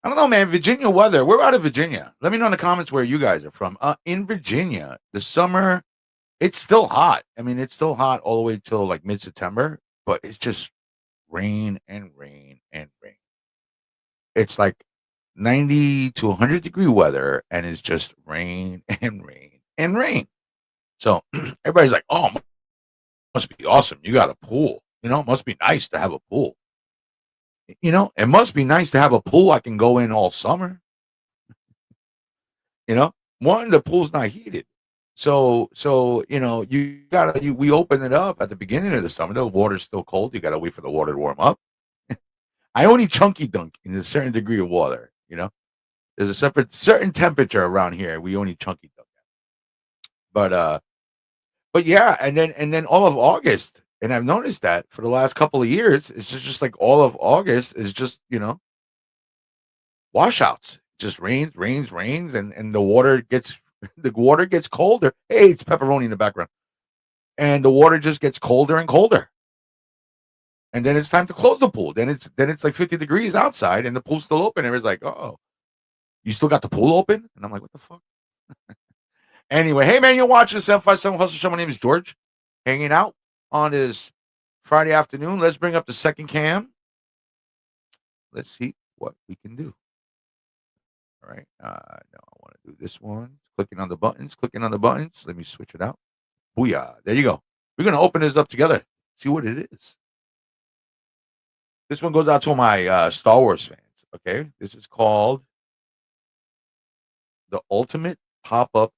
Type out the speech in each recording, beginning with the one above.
I don't know, man. Virginia weather. We're out of Virginia. Let me know in the comments where you guys are from. In Virginia, the summer, it's still hot. I mean, it's still hot all the way till like mid-September, but it's just rain and rain and rain. It's like 90 to 100-degree weather, and it's just rain and rain and rain. So everybody's like, "Oh, must be awesome. You got a pool. It must be nice to have a pool. It must be nice to have a pool I can go in all summer. You know, One, the pool's not heated. So we open it up at the beginning of the summer. The water's still cold. You gotta wait for the water to warm up. I only chunky dunk in a certain degree of water. There's a separate certain temperature around here. We only chunky dunk. But yeah, and then all of August, and I've noticed that for the last couple of years, it's just like all of August is just washouts. Just rains, rains, rains, and the water gets colder. Hey, it's pepperoni in the background, and the water just gets colder and colder. And then it's time to close the pool. Then it's like 50 degrees outside, and the pool's still open. And it's like, oh, you still got the pool open? And I'm like, what the fuck? Anyway, hey man, you're watching the 757 Hustle Show. My name is George, hanging out on this Friday afternoon. Let's bring up the second cam. Let's see what we can do. All right. Now I want to do this one. Clicking on the buttons. Clicking on the buttons. Let me switch it out. Booyah. There you go. We're gonna open this up together. See what it is. This one goes out to my Star Wars fans. Okay. This is called the Ultimate Pop Up.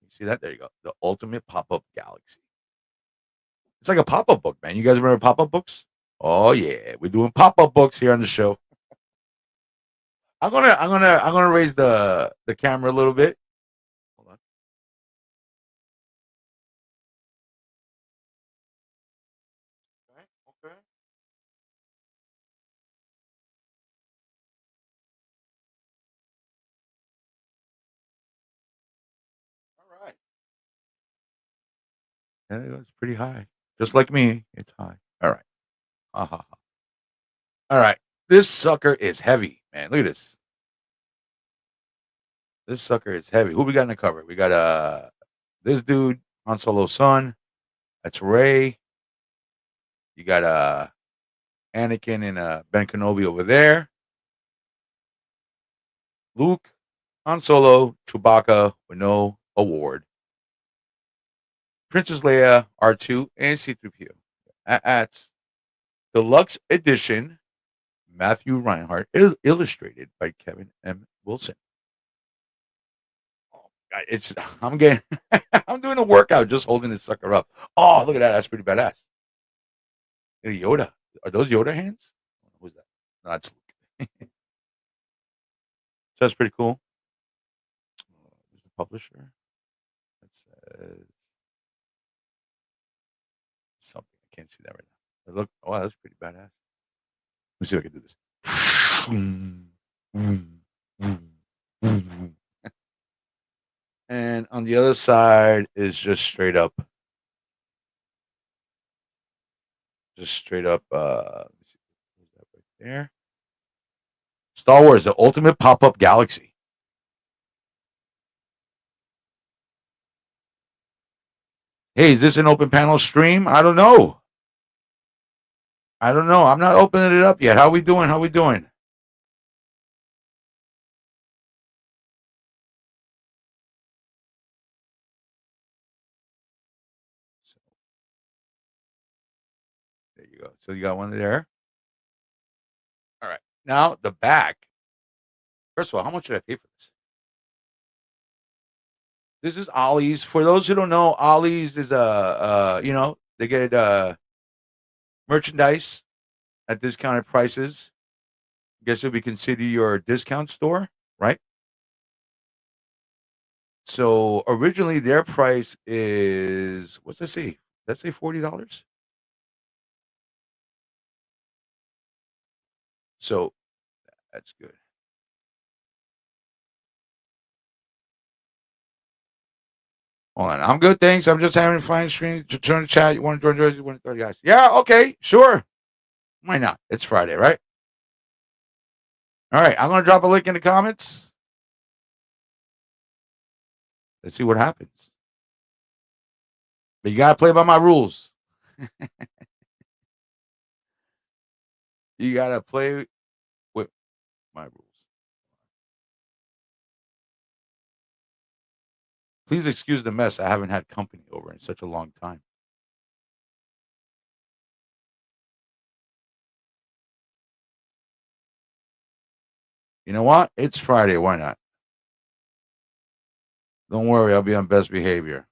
You see that? There you go. The Ultimate Pop Up Galaxy. It's like a pop up book, man. You guys remember pop up books? Oh yeah, we're doing pop up books here on the show. I'm gonna raise the camera a little bit. Hold on. Okay. Okay. All right. Yeah, it's pretty high. Just like me, it's high. All right. Ha ha ha. All right. This sucker is heavy, man. Look at this. This sucker is heavy. Who we got in the cover? We got this dude, Han Solo's son. That's Ray. You got Anakin and Ben Kenobi over there. Luke, Han Solo, Chewbacca with no award. Princess Leia, R2, and C-3PO. That's deluxe edition. Matthew Reinhardt, illustrated by Kevin M. Wilson. Oh, it's I'm getting I'm doing a workout just holding this sucker up. Oh, look at that. That's pretty badass. Look at Yoda. Are those Yoda hands? Who's that? No, that's Luke. So that's pretty cool. This is the publisher. It says something. I can't see that right now. Look, oh, that's pretty badass. Let me see if I can do this. And on the other side is just straight up. Let me see, that right there. Star Wars: The Ultimate Pop-Up Galaxy. Hey, is this an open panel stream? I don't know. I'm not opening it up yet. How we doing? How we doing? So, there you go. So you got one there. All right. Now the back. First of all, how much should I pay for this? This is Ollie's. For those who don't know, Ollie's is they get merchandise at discounted prices. Guess it would be considered your discount store, right? So originally their price is what's that say? Let's say $40. So that's good. Hold on. I'm good, thanks. I'm just having a fine stream to turn the chat. You want to join Jersey? You want to join guys? Yeah, okay, sure. Why not? It's Friday, right? All right, I'm gonna drop a link in the comments. Let's see what happens. But you gotta play by my rules. You gotta play with my rules. Please excuse the mess. I haven't had company over in such a long time. You know what? It's Friday. Why not? Don't worry, I'll be on best behavior.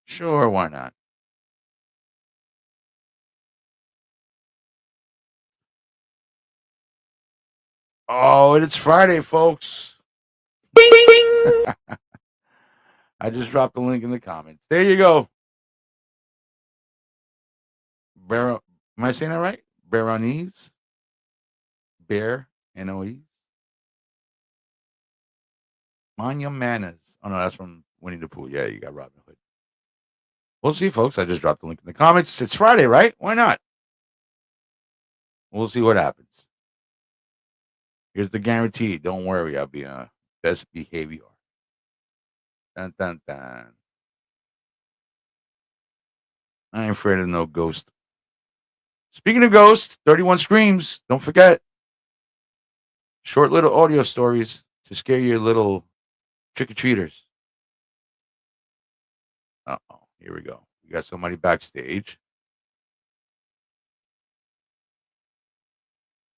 Sure, why not? Oh, it's Friday, folks. I just dropped the link in the comments. There you go. Am I saying that right? Baronese? Bear, N-O-E? Mind your manners. Oh, no, that's from Winnie the Pooh. Yeah, you got Robin Hood. We'll see, folks. I just dropped the link in the comments. It's Friday, right? Why not? We'll see what happens. Here's the guarantee. Don't worry. I'll be on best behavior. Dun, dun, dun. I ain't afraid of no ghost. Speaking of ghosts, 31 Screams. Don't forget. Short little audio stories to scare your little trick-or-treaters. Uh-oh. Here we go. We got somebody backstage.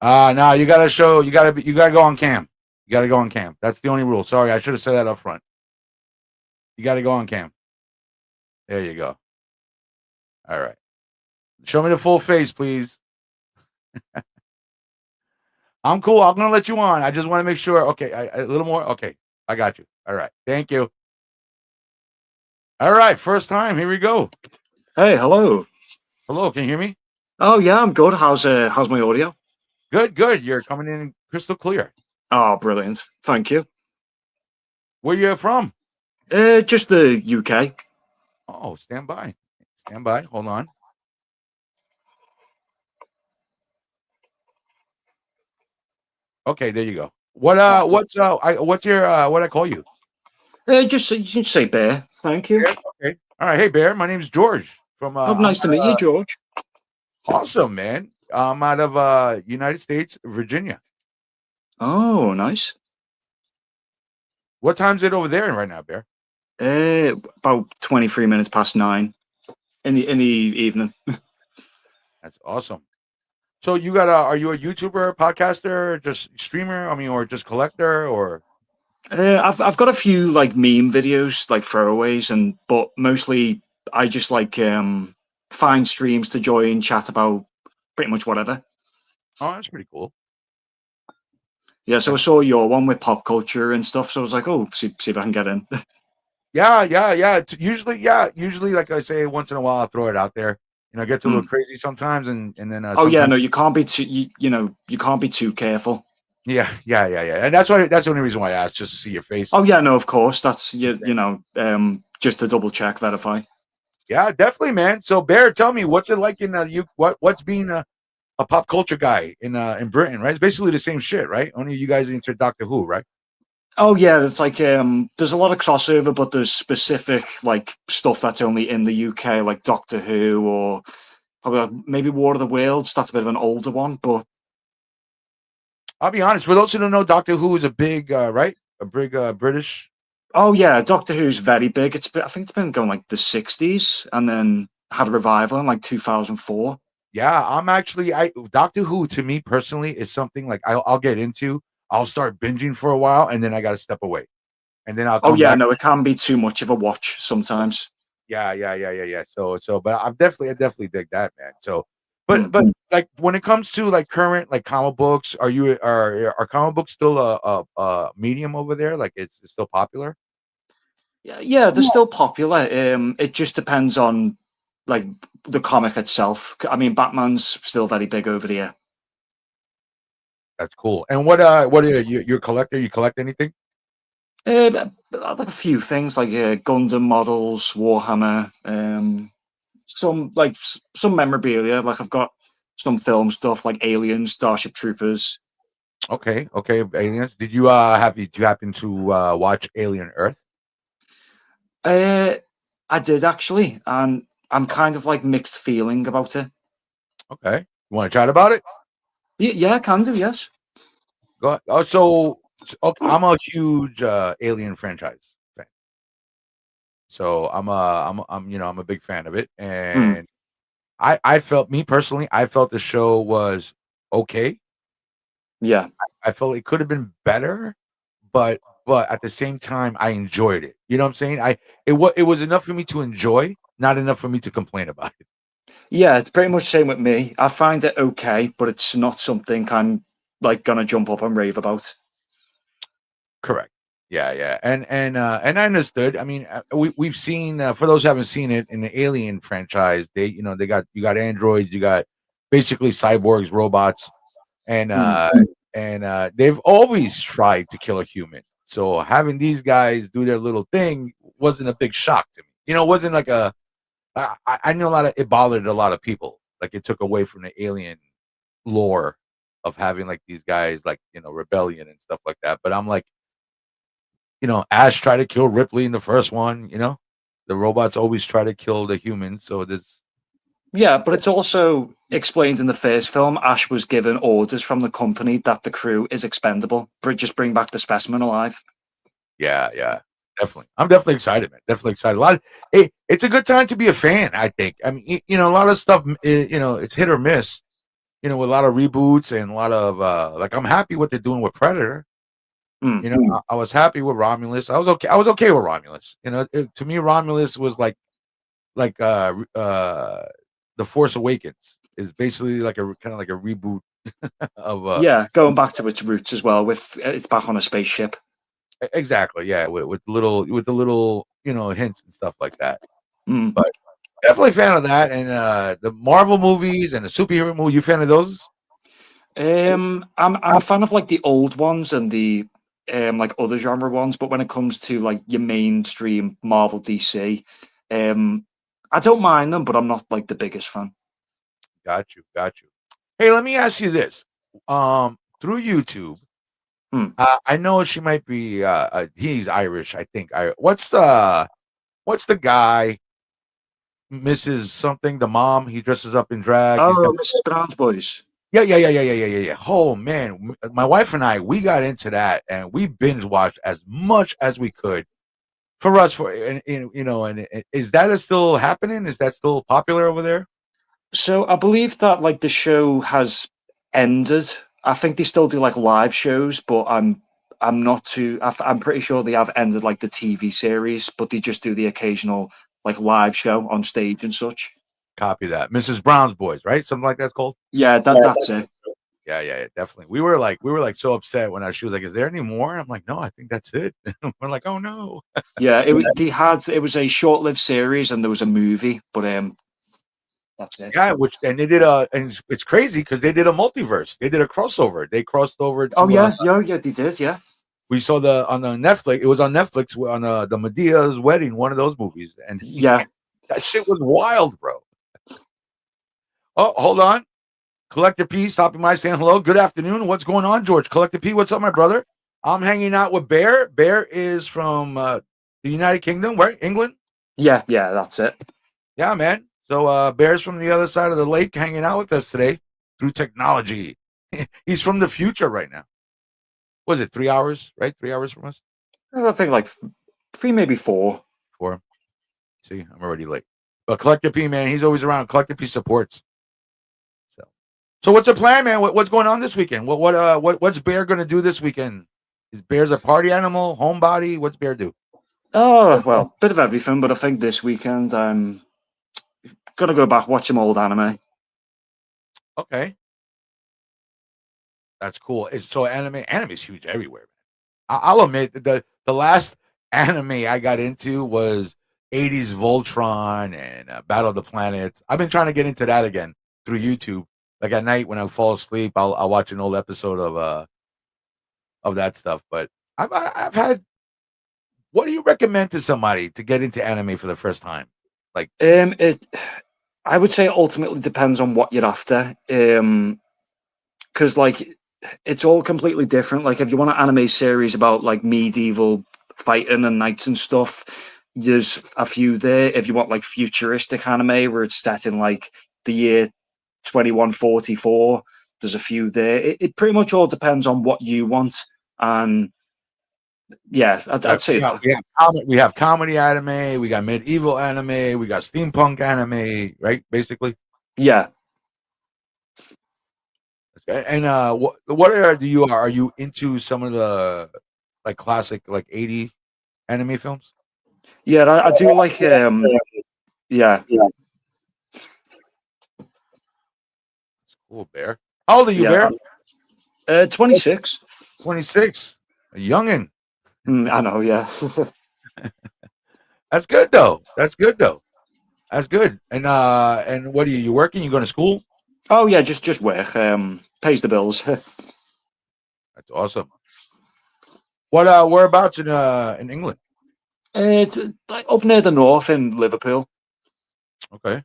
No, you gotta show. You gotta go on cam. You gotta go on cam. That's the only rule. Sorry, I should have said that up front. You gotta go on cam. There you go. All right. Show me the full face, please. I'm cool. I'm gonna let you on. I just want to make sure. Okay, a little more. Okay, I got you. All right. Thank you. All right, first time. Here we go. Hey, hello. Hello, can you hear me? Oh yeah, I'm good. How's my audio? Good, good. You're coming in crystal clear. Oh, brilliant. Thank you. Where you from? Just the UK. Oh, stand by. Stand by. Hold on. Okay, there you go. What's what I call you? Just you can say Bear. Thank you. Bear? Okay. All right. Hey Bear, my name's George from Oh, nice to meet you, George. awesome, man. I'm out of United States, Virginia. Oh, nice. What time's it over there right now, Bear? About 23 minutes past 9 in the evening. That's awesome. So you got are you a YouTuber, podcaster, just streamer? I mean, or just collector, or I've got a few like meme videos, like throwaways, but mostly I just like find streams to join, chat about pretty much whatever. oh, that's pretty cool. Yeah, so I saw your one with pop culture and stuff, so I was like, oh, see if I can get in. Yeah. Usually, like I say, once in a while, I'll throw it out there. You know, it gets a little crazy sometimes, and then Oh yeah, sometimes, no, you can't be too you can't be too careful. yeah, and that's the only reason why I asked, just to see your face. Oh yeah, no, of course. That's just to double check, verify. Yeah, definitely, man. So, Bear, tell me, what's it like in what's being a pop culture guy in Britain, right? It's basically the same shit, right? Only you guys into Doctor Who, right? Oh yeah, it's like there's a lot of crossover, but there's specific like stuff that's only in the UK, like Doctor Who or probably like, maybe War of the Worlds. That's a bit of an older one, but I'll be honest. For those who don't know, Doctor Who is a big, right? A big British. oh yeah, Doctor Who's very big. I think it's been going like the 60s, and then had a revival in like 2004. Yeah, I Doctor Who to me personally is something like I'll get into. I'll start binging for a while, and then I got to step away, and then I'll Oh come yeah, back. no, it can be too much of a watch sometimes. Yeah. But I definitely dig that, man. So, but like when it comes to like current like comic books, are comic books still a medium over there? Like it's still popular? Yeah, they're still popular. It just depends on like the comic itself. I mean, Batman's still very big over here. That's cool. And what are you're a collector? You collect anything? Like a few things like Gundam models, Warhammer, some memorabilia. Like I've got some film stuff like Aliens, Starship Troopers. Okay, okay. Aliens. Did you happen to watch Alien Earth? Uh, I did actually, and I'm kind of like mixed feeling about it. Okay. You want to chat about it? Yeah, I can do. Yes. Go ahead. Oh, okay, I'm a huge Alien franchise fan. So I'm a big fan of it, Hmm. and I felt me personally, I felt the show was okay. Yeah. I felt it could have been better, but at the same time, I enjoyed it. You know what I'm saying? It was enough for me to enjoy, not enough for me to complain about it. Yeah, it's pretty much the same with me. I find it okay, but it's not something I'm like gonna jump up and rave about. Correct. Yeah, yeah, and I understood. I mean, we've seen for those who haven't seen it in the Alien franchise, they got you got androids, you got basically cyborgs, robots, and Mm. they've always tried to kill a human. So having these guys do their little thing wasn't a big shock to me. You know, it wasn't like I know a lot of it bothered a lot of people. Like it took away from the alien lore of having like these guys like rebellion and stuff like that. But I'm like, Ash tried to kill Ripley in the first one. The robots always try to kill the humans. So this, Yeah, but it's also explained in the first film. Ash was given orders from the company that the crew is expendable. Just bring back the specimen alive. yeah, yeah, definitely. I'm definitely excited, man. Definitely excited. It's a good time to be a fan. I think. I mean, a lot of stuff. It's hit or miss. With a lot of reboots and a lot of like. I'm happy what they're doing with Predator. Mm. I was happy with Romulus. I was okay. I was okay with Romulus. To me, Romulus was like the Force Awakens is basically like a kind of like a reboot of Yeah, going back to its roots as well. With it's back on a spaceship. exactly, yeah, with the little hints and stuff like that. Mm. But definitely a fan of that, and the Marvel movies and the superhero movies. You fan of those? I'm a fan of like the old ones and the like other genre ones, but when it comes to like your mainstream Marvel DC, um, I don't mind them, but I'm not like the biggest fan. Got you, got you. Hey, let me ask you this. Through YouTube, Hmm. I know she might be. He's Irish, I think. What's the guy? Mrs. Something, the mom. He dresses up in drag. He's got Oh, Mrs. Brown's Boys. yeah, yeah, yeah, yeah, yeah, yeah, yeah, yeah. Oh man, my wife and I, we got into that, and we binge watched as much as we could for us. And is that still happening? Is that still popular over there? So I believe that like the show has ended. I think they still do like live shows, but I'm not too. I'm pretty sure they have ended like the TV series, but they just do the occasional like live show on stage and such. Copy that, Mrs. Brown's Boys, right? Something like that's called. Yeah, that's it. Yeah, yeah, yeah, definitely. We were like so upset when she was like, "Is there any more?" I'm like, "No, I think that's it." We're like, "Oh no." Yeah, it was a short-lived series and there was a movie, but that's it. Yeah, and they did and it's crazy because they did a multiverse. They did a crossover. They crossed over Oh to yeah, yeah, they did. Yeah, we saw the on the Netflix. It was on Netflix on the Medea's wedding, one of those movies, and yeah. that shit was wild, bro. Oh, hold on, Collector P, stopping by, saying hello. Good afternoon. What's going on, George? Collector P, what's up, my brother? I'm hanging out with Bear. Bear is from the United Kingdom, right? England. Yeah, that's it. Yeah, man. So Bear's from the other side of the lake, hanging out with us today through technology. He's from the future right now. Was it 3 hours? Right, 3 hours from us. I think like three, maybe four. For him. See, I'm already late. But Collector P, man, he's always around. Collector P supports. So, so what's the plan, man? What's going on this weekend? What's Bear gonna do this weekend? Is Bear's a party animal, homebody? What's Bear do? Oh well, bit of everything, but I think this weekend I'm gonna go back watch some old anime. Okay, that's cool. It's so anime's huge everywhere, man. I'll admit the last anime I got into was 80s Voltron and Battle of the Planets. I've been trying to get into that again through YouTube. Like at night when I fall asleep, I'll watch an old episode of that stuff. But I've had. What do you recommend to somebody to get into anime for the first time? Like, It I would say it ultimately depends on what you're after. Because like it's all completely different. Like if you want an anime series about like medieval fighting and knights and stuff, there's a few there. If you want like futuristic anime where it's set in like the year 2144, there's a few there. It pretty much all depends on what you want. And yeah, I'd say that. We have comedy anime, we got medieval anime, we got steampunk anime, right? Basically. Yeah. And what are you into some of the like classic like 80 anime films? Yeah, I do like yeah. Cool, Bear. How old are you, Yeah. Bear? 26. 26. A youngin. I know, yeah. That's good though. That's good though. That's good. And what are you working? You going to school? Oh yeah, just work. Pays the bills. That's awesome. What whereabouts in England? It's like up near the north in Liverpool. Okay.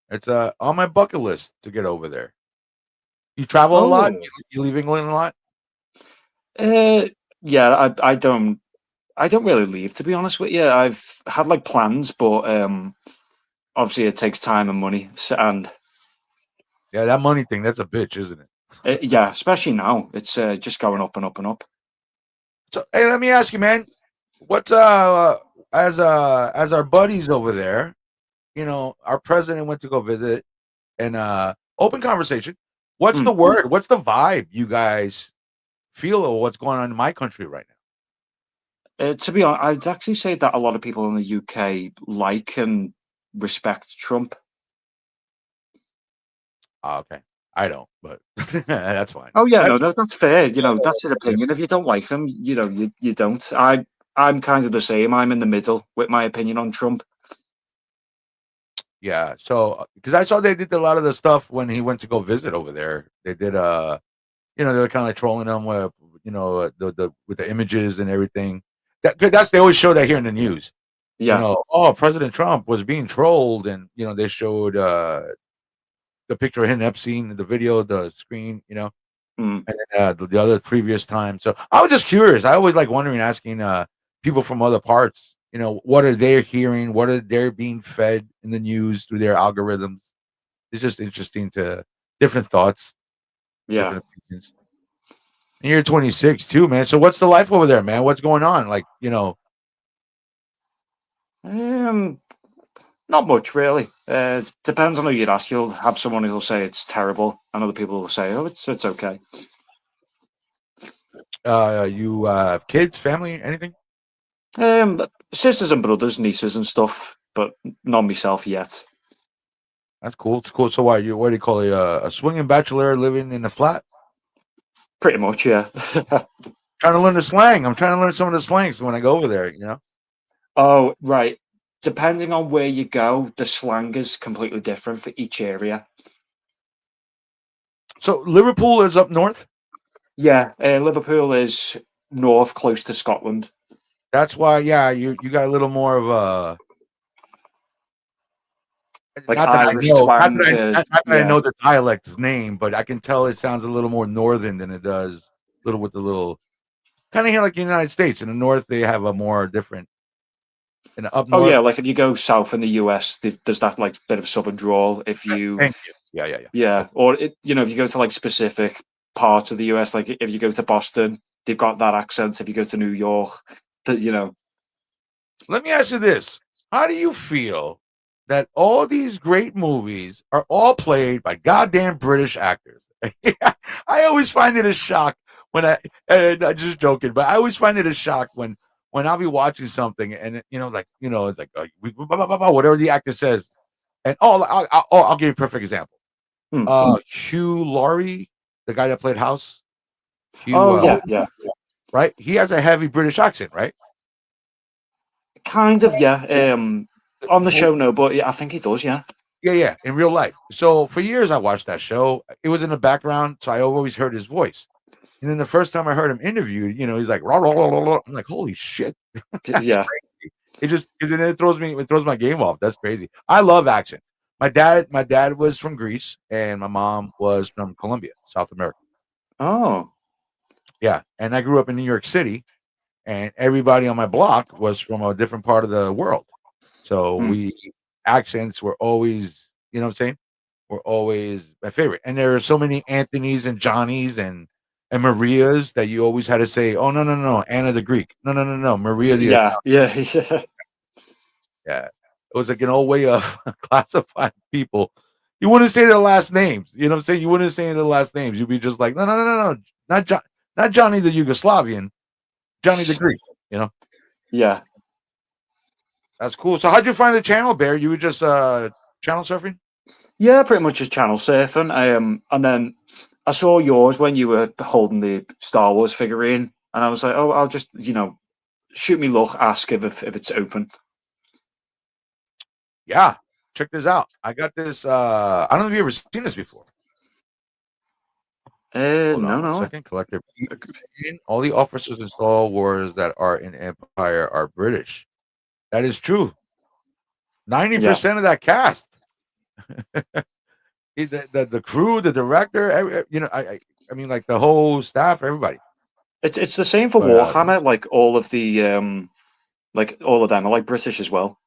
It's on my bucket list to get over there. You travel a lot? Oh. You leave England a lot? Yeah, I don't really leave, to be honest with you. I've had like plans, but obviously it takes time and money. And Yeah, that money thing, that's a bitch, isn't it? yeah, especially now, it's just going up and up and up. So hey, let me ask you, man, what's as our buddies over there, our president went to go visit and open conversation. What's the word? What's the vibe you guys feel of what's going on in my country right now? To be honest, I'd actually say that a lot of people in the UK like and respect Trump. Okay. I don't, but that's fine. Oh yeah, That's no, that's fair. That's an opinion. If you don't like him, you don't. I'm kind of the same. I'm in the middle with my opinion on Trump. yeah. So because I saw they did a lot of the stuff when he went to go visit over there. They did they were kind of like trolling him with the with the images and everything. That's they always show that here in the news. Yeah. Oh, President Trump was being trolled, and they showed the picture of him, Epstein, the video, the screen, and then, the other previous time. So I was just curious. I always like wondering, asking people from other parts, what are they hearing? What are they being fed in the news through their algorithms? It's just interesting to different thoughts, Yeah. different opinions. And you're 26 too, man. So what's the life over there, man? What's going on? Like, Not much really. Depends on who you'd ask. You'll have someone who'll say it's terrible, and other people will say, "Oh, it's okay." You have kids, family, anything? Sisters and brothers, nieces and stuff, but not myself yet. That's cool. It's cool. So what do you call it? A swinging bachelor living in a flat? Pretty much, yeah. Trying to learn the slang. I'm trying to learn some of the slang so when I go over there, Oh, right. Depending on where you go, the slang is completely different for each area. So Liverpool is up north. Yeah, Liverpool is north, close to Scotland. That's why, yeah, you got a little more of a. Like Not that I Irish know, twang. not that I Yeah. know the dialect's name, but I can tell it sounds a little more northern than it does. Little with the little, kind of here like the United States. In the north, they have a more different. And up Oh yeah, north, like if you go south in the US, there's that like bit of southern drawl. If you, thank you. Yeah. yeah, That's, or if you go to like specific parts of the US, like if you go to Boston, they've got that accent. If you go to New York, that. let me ask you this: how do you feel that all these great movies are all played by goddamn British actors? I always find it a shock when and I'm just joking, but I always find it a shock when I'll be watching something and it's like whatever the actor says, and I'll give you a perfect example. Hugh Laurie, the guy that played House, Hugh, Oh yeah, right? He has a heavy British accent, right? kind of yeah. On the For, show, no, but yeah, I think he does. Yeah, yeah, in real life. So for years I watched that show. It was in the background, so I always heard his voice. And then the first time I heard him interviewed, he's like, rah, rah, rah, rah, rah. I'm like, holy shit, that's yeah. crazy. It just because it throws my game off. That's crazy. I love accent. My dad was from Greece, and my mom was from Colombia, South America. Oh. Yeah, and I grew up in New York City, and everybody on my block was from a different part of the world. So Hmm. we accents were always, you know what I'm saying? Were always my favorite. And there are so many Anthony's and Johnny's and Maria's that you always had to say, "Oh no, no, no, Anna the Greek. No, no, no, no, Maria the Yeah, Italian." yeah, yeah. Yeah. It was like an old way of classifying people. You wouldn't say their last names. You know what I'm saying? You wouldn't say their last names. You'd be just like, no, no, no, no, no. Not Johnny the Yugoslavian, Johnny the Greek. You know? Yeah. That's cool. So how'd you find the channel, Bear? You were just channel surfing? Yeah, pretty much just channel surfing. And then I saw yours when you were holding the Star Wars figurine, and I was like, oh, I'll just shoot me look, ask if it's open. Yeah. Check this out. I got this. I don't know if you've ever seen this before. Hold No, on one no. second. Collector P. All the officers in Star Wars that are in Empire are British. That is true. Yeah, 90% of that cast. The crew, the director, I mean, like the whole staff, everybody. it's the same for But Warhammer. Like all of the like all of them are like British as well.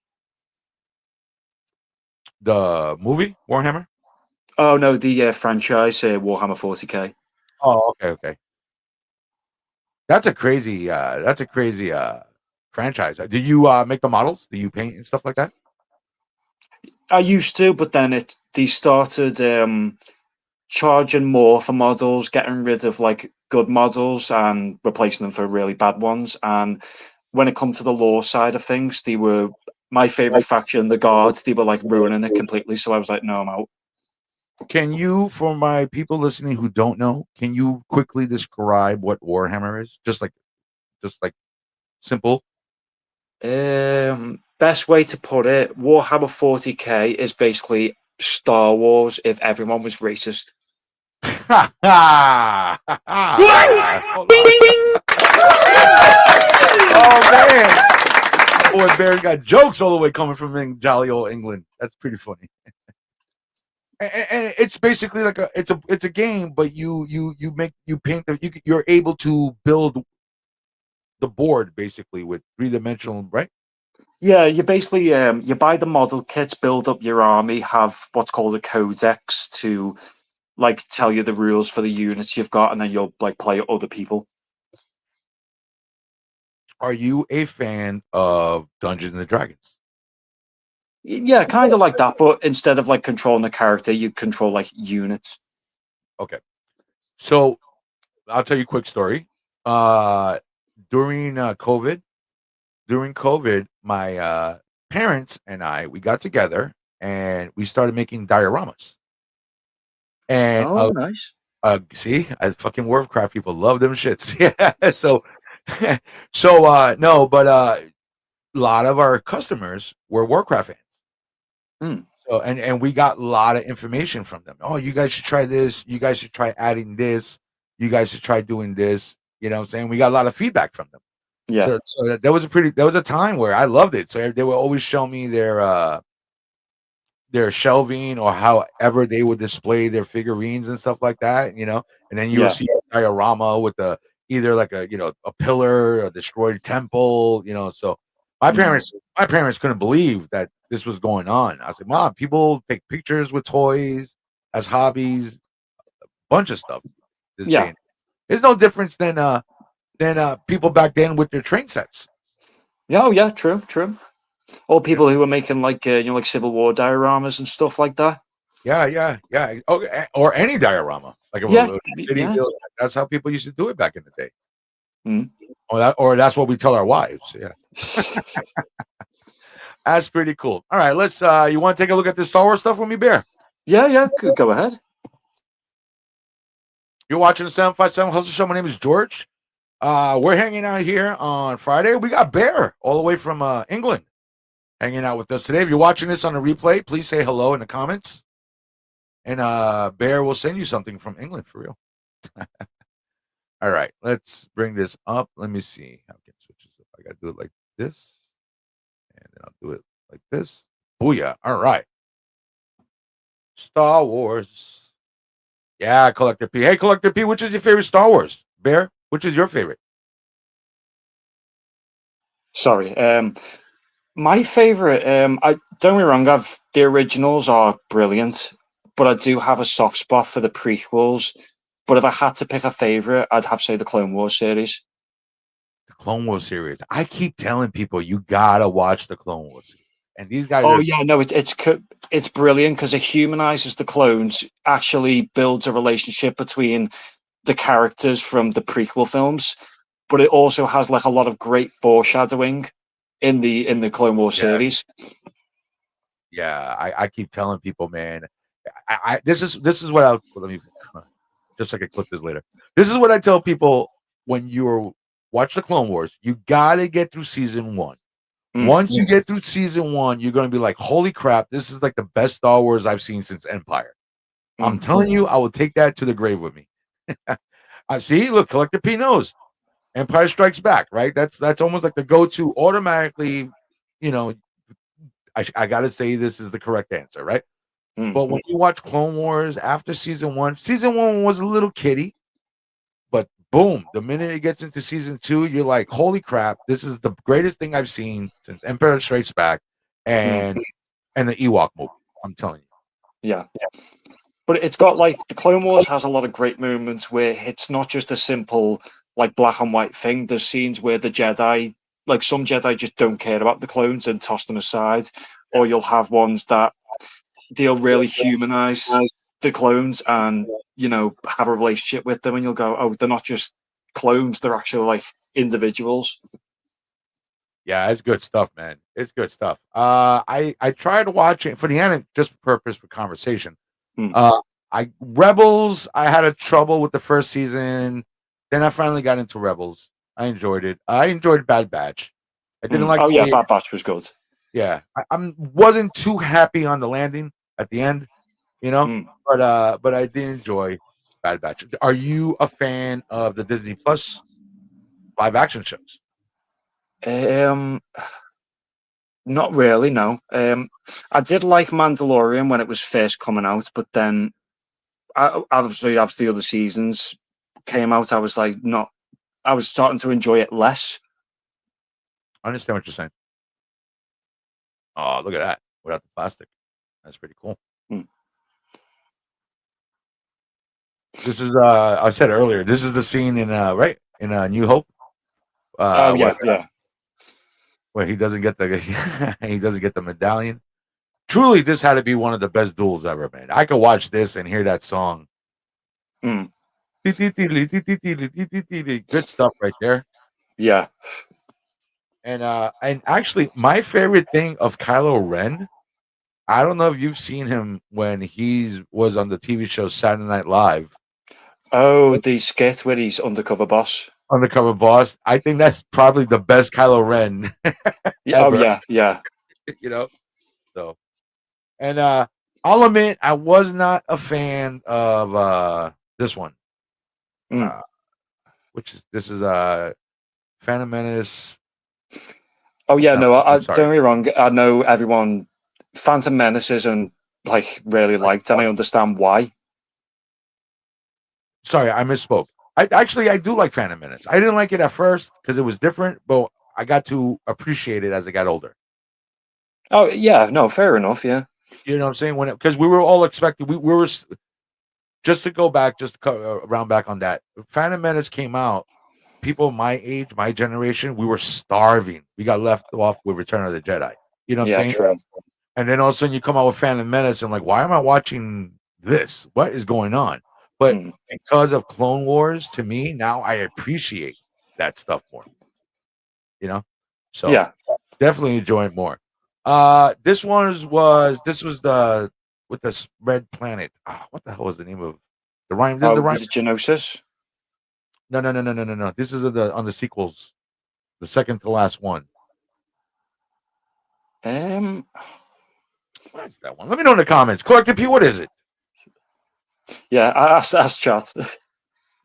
the movie Warhammer. Oh no, the franchise Warhammer 40k. Oh, okay, okay. That's a crazy franchise. Do you make the models? Do you paint and stuff like that? I used to, but then they started charging more for models, getting rid of like good models and replacing them for really bad ones. And when it come to the lore side of things, they were my favorite faction, the guards. They were like ruining it completely. So I was like, no, I'm out. Can you, for my people listening who don't know, can you quickly describe what Warhammer is? Just like simple. Best way to put it, Warhammer 40k is basically Star Wars if everyone was racist. Hold on. Oh man, my boy Bear got jokes all the way coming from jolly old England. That's pretty funny. And it's basically like it's a game, but you paint you're able to build the board basically with 3-dimensional, right? Yeah, you basically you buy the model kits, build up your army, have what's called a codex to like tell you the rules for the units you've got, and then you'll like play other people. Are you a fan of Dungeons and Dragons? Yeah, kind of like that, but instead of like controlling a character, you control like units. Okay, so I'll tell you a quick story. Uh, during COVID, my parents and I we got together and we started making dioramas. And Oh, nice. see, I fucking Warcraft people love them shits. Yeah. So, no, but a lot of our customers were Warcraft fans. Hmm. So, and we got a lot of information from them. Oh, you guys should try this. You guys should try adding this. You guys should try doing this. You know what I'm saying? We got a lot of feedback from them. Yeah, So that was a time where I loved it. So they would always show me their shelving or however they would display their figurines and stuff like that, and then you will yeah. see a diorama with either like a pillar, a destroyed temple, so my Mm. parents my parents couldn't believe that this was going on. I was like, Mom, people take pictures with toys as hobbies, bunch of stuff this day Yeah. and there's no difference than people back then with their train sets. Yeah, oh yeah, true, true. Or Yeah. people who were making like like Civil War dioramas and stuff like that. Yeah, yeah, yeah. Okay, or any diorama, like Yeah, a city yeah. build. That's how people used to do it back in the day. Mm. Or that's what we tell our wives. Yeah, that's pretty cool. All right, let's. You want to take a look at this Star Wars stuff with me, Bear? Yeah, yeah. Go ahead. You're watching the 757 Hustle Show. My name is George. We're hanging out here on Friday. We got Bear all the way from England hanging out with us today. If you're watching this on a replay, please say hello in the comments, and Bear will send you something from England for real. All right, let's bring this up. Let me see how I can switch this up. I got to do it like this, and then I'll do it like this. Booyah. All right. Star Wars. Yeah, Collector P. Hey, Collector P, which is your favorite Star Wars? Bear, which is your favorite? Sorry. My favorite. I don't get me wrong. The originals are brilliant, but I do have a soft spot for the prequels. But if I had to pick a favorite, I'd have to say the Clone Wars series. The Clone Wars series. I keep telling people you gotta watch the Clone Wars series. And these guys Oh are yeah, no, it's brilliant because it humanizes the clones. Actually, builds a relationship between the characters from the prequel films, but it also has like a lot of great foreshadowing in the Clone Wars yes. series. Yeah, I keep telling people, man. This is what I'll let me just so I can clip this later. This is what I tell people when you're watch the Clone Wars. You gotta get through season one. Mm, Once you get through season one, you're gonna be like, "Holy crap! This is like the best Star Wars I've seen since Empire." I'm mm, telling you, I will take that to the grave with me. I see. Look, Collector P knows Empire Strikes Back, right? That's almost like the go-to automatically. You know, I gotta say this is the correct answer, right? mm, But when you watch Clone Wars after season one was a little kiddie, but boom, the minute it gets into season two, you're like, holy crap, this is the greatest thing I've seen since Empire Strikes Back mm, and the Ewok movie. I'm telling you. yeah. But it's got like the Clone Wars has a lot of great moments where it's not just a simple like black and white thing. There's scenes where the Jedi, like some Jedi, just don't care about the clones and toss them aside, or you'll have ones that they'll really humanize the clones and have a relationship with them, and you'll go, oh, they're not just clones; they're actually like individuals. Yeah, it's good stuff, man. It's good stuff. I tried watching for the anime just for purpose for conversation. Mm. Uh I Rebels, I had a trouble with the first season. Then I finally got into Rebels. I enjoyed it. I enjoyed Bad Batch. I didn't Mm. like Oh the yeah, way Bad Batch was good. yeah, wasn't too happy on the landing at the end, you know, Mm. but I did enjoy Bad Batch. Are you a fan of the Disney Plus live action shows? Um, Not really, no. I did like Mandalorian when it was first coming out, but then obviously after the other seasons came out, I was like, not. I was starting to enjoy it less. I understand what you're saying. Oh, look at that without the plastic. That's pretty cool. Mm. This is I said earlier. This is the scene in right in New Hope Oh where yeah, yeah. he doesn't get the he doesn't get the medallion. Truly, this had to be one of the best duels ever, man. I could watch this and hear that song. Mm. Good stuff right there. Yeah. And actually, my favorite thing of Kylo Ren, I don't know if you've seen him when he was on the TV show Saturday Night Live, Oh, the skit where he's undercover boss. undercover boss. I think that's probably the best Kylo Ren Yeah, oh ever. yeah, yeah. You know, so and I'll admit I was not a fan of this one, Mm. uh, which is this is Phantom Menace. Oh yeah, No, no. I'm Don't get sorry. me wrong. I know everyone. Phantom Menace isn't like really liked, and I understand why. Sorry, I misspoke. I do like Phantom Menace. I didn't like it at first because it was different, but I got to appreciate it as I got older. Oh yeah, no, fair enough. Yeah. You know what I'm saying? When because we were all expecting, we were just to go back, just to round back on that. Phantom Menace came out. People my age, my generation, we were starving. We got left off with Return of the Jedi. You know what I'm Yeah, saying? true. And then all of a sudden you come out with Phantom Menace, and like, why am I watching this? What is going on? But Mm. because of Clone Wars, to me now I appreciate that stuff more. You know, so Yeah. definitely enjoy it more. This was the with the red planet. What the hell was the name of the rhyme? This is the Oh, rhyme. was it Genosis? No. This is the on the sequels, the second to last one. Um, What is that one? Let me know in the comments. Collective P, what is it? yeah, ask chat.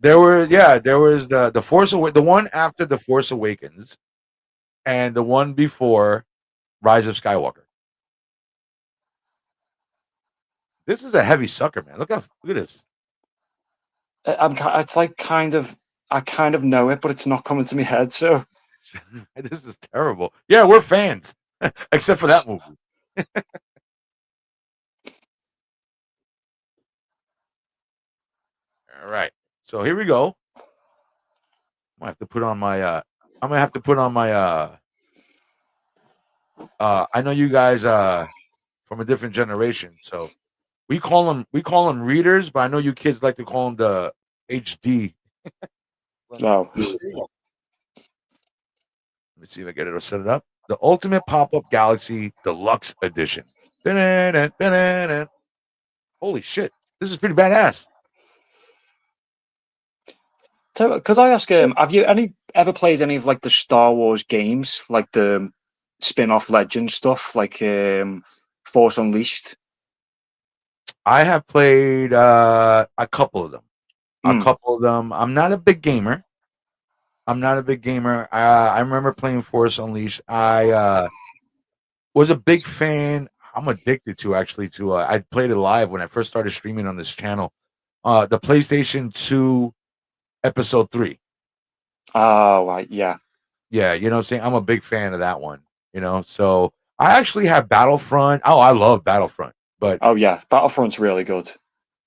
There was the the one after the Force Awakens, and the one before Rise of Skywalker. This is a heavy sucker, man. Look at this. It's like I kind of know it, but it's not coming to my head. So This is terrible. Yeah, we're fans, except for that movie. All right, so here we go. I'm gonna have to put on my. I'm gonna have to put on my. I know you guys from a different generation, so we call them readers, but I know you kids like to call them the HD. Let me no. see if I get it or set it up. The Ultimate Pop-Up Galaxy Deluxe Edition. Dun-dun-dun, dun-dun-dun. Holy shit! This is pretty badass. Because I ask, have you ever played any of like the Star Wars games, like the spin-off Legend stuff, like Force Unleashed? I have played a couple of them. I'm not a big gamer. I remember playing Force Unleashed. I was a big fan. I'm addicted to actually to. I played it live when I first started streaming on this channel. The PlayStation 2 Episode 3. Oh, right, yeah. Yeah, you know what I'm saying? I'm a big fan of that one. So I actually have Battlefront. Oh, I love Battlefront. But Oh, yeah. Battlefront's really good.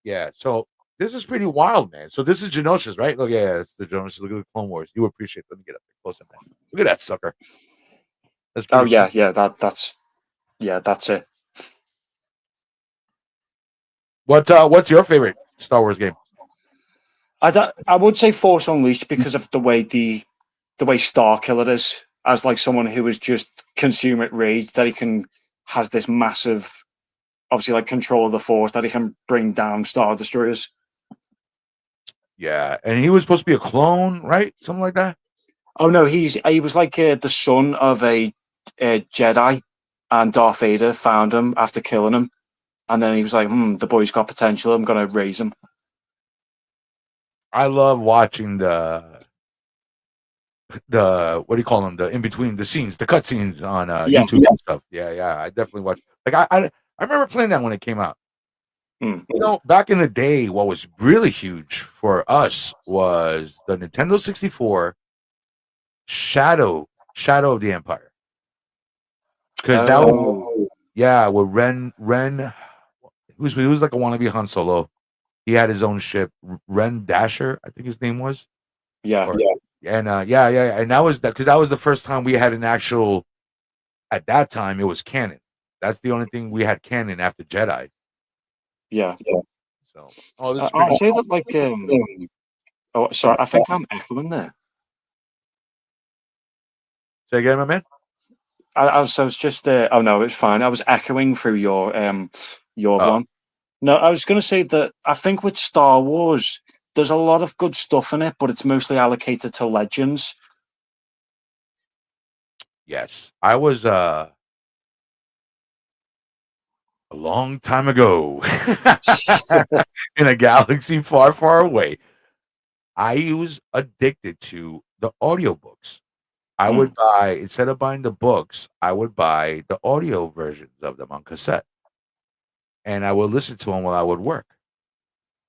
yeah, so this is pretty wild, man. So this is Genosha's, right? Look, yeah, it's the Genosha's. Look at the Clone Wars. You appreciate. Let me get up there closer, man. Look at that sucker. That's Oh, pretty cool. yeah. That's it. What's your favorite Star Wars game? I would say Force Unleashed because of the way Starkiller is, as like someone who is just consummate rage, that he has this massive, obviously like control of the Force, that he can bring down Star Destroyers. Yeah, and he was supposed to be a clone, right? Something like that. Oh no, he was like the son of a Jedi, and Darth Vader found him after killing him, and then he was like, the boy's got potential. I'm gonna raise him. I love watching the what do you call them? The in between the scenes, the cut scenes on YouTube and stuff. Yeah. I definitely watch. Like I remember playing that when it came out. Back in the day, what was really huge for us was the Nintendo 64 Shadow of the Empire. Because that was with Ren he was like a wannabe Han Solo. He had his own ship, Ren Dasher, I think his name was. Yeah. And and that was because that was the first time we had an actual. At that time, it was canon. That's the only thing we had canon after Jedi. Yeah. So, I'll say that like oh, sorry, I think I'm echoing there. Say again, my man. I was just oh no, it's fine. I was echoing through your one. No, I was going to say that I think with Star Wars, there's a lot of good stuff in it, but it's mostly allocated to Legends. Yes, I was a long time ago in a galaxy far, far away. I was addicted to the audiobooks. I would buy, instead of buying the books, I would buy the audio versions of them on cassette. And I would listen to them while I would work.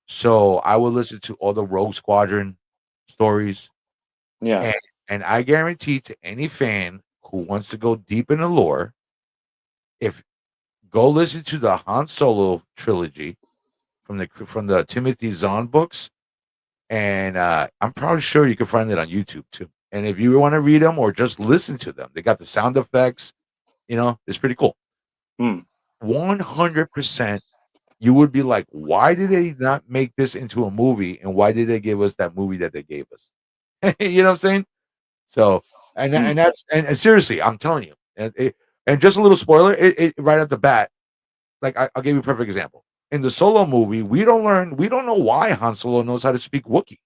So I would listen to all the Rogue Squadron stories. Yeah. And I guarantee to any fan who wants to go deep in the lore, if go listen to the Han Solo trilogy from the Timothy Zahn books, and I'm probably sure you can find it on YouTube too. And if you want to read them or just listen to them, they got the sound effects. It's pretty cool. 100%. You would be like, why did they not make this into a movie, and why did they give us that movie that they gave us? You know what I'm saying? So, and seriously, I'm telling you, and just a little spoiler, it right off the bat, like I'll give you a perfect example. In the Solo movie, we don't know why Han Solo knows how to speak Wookiee.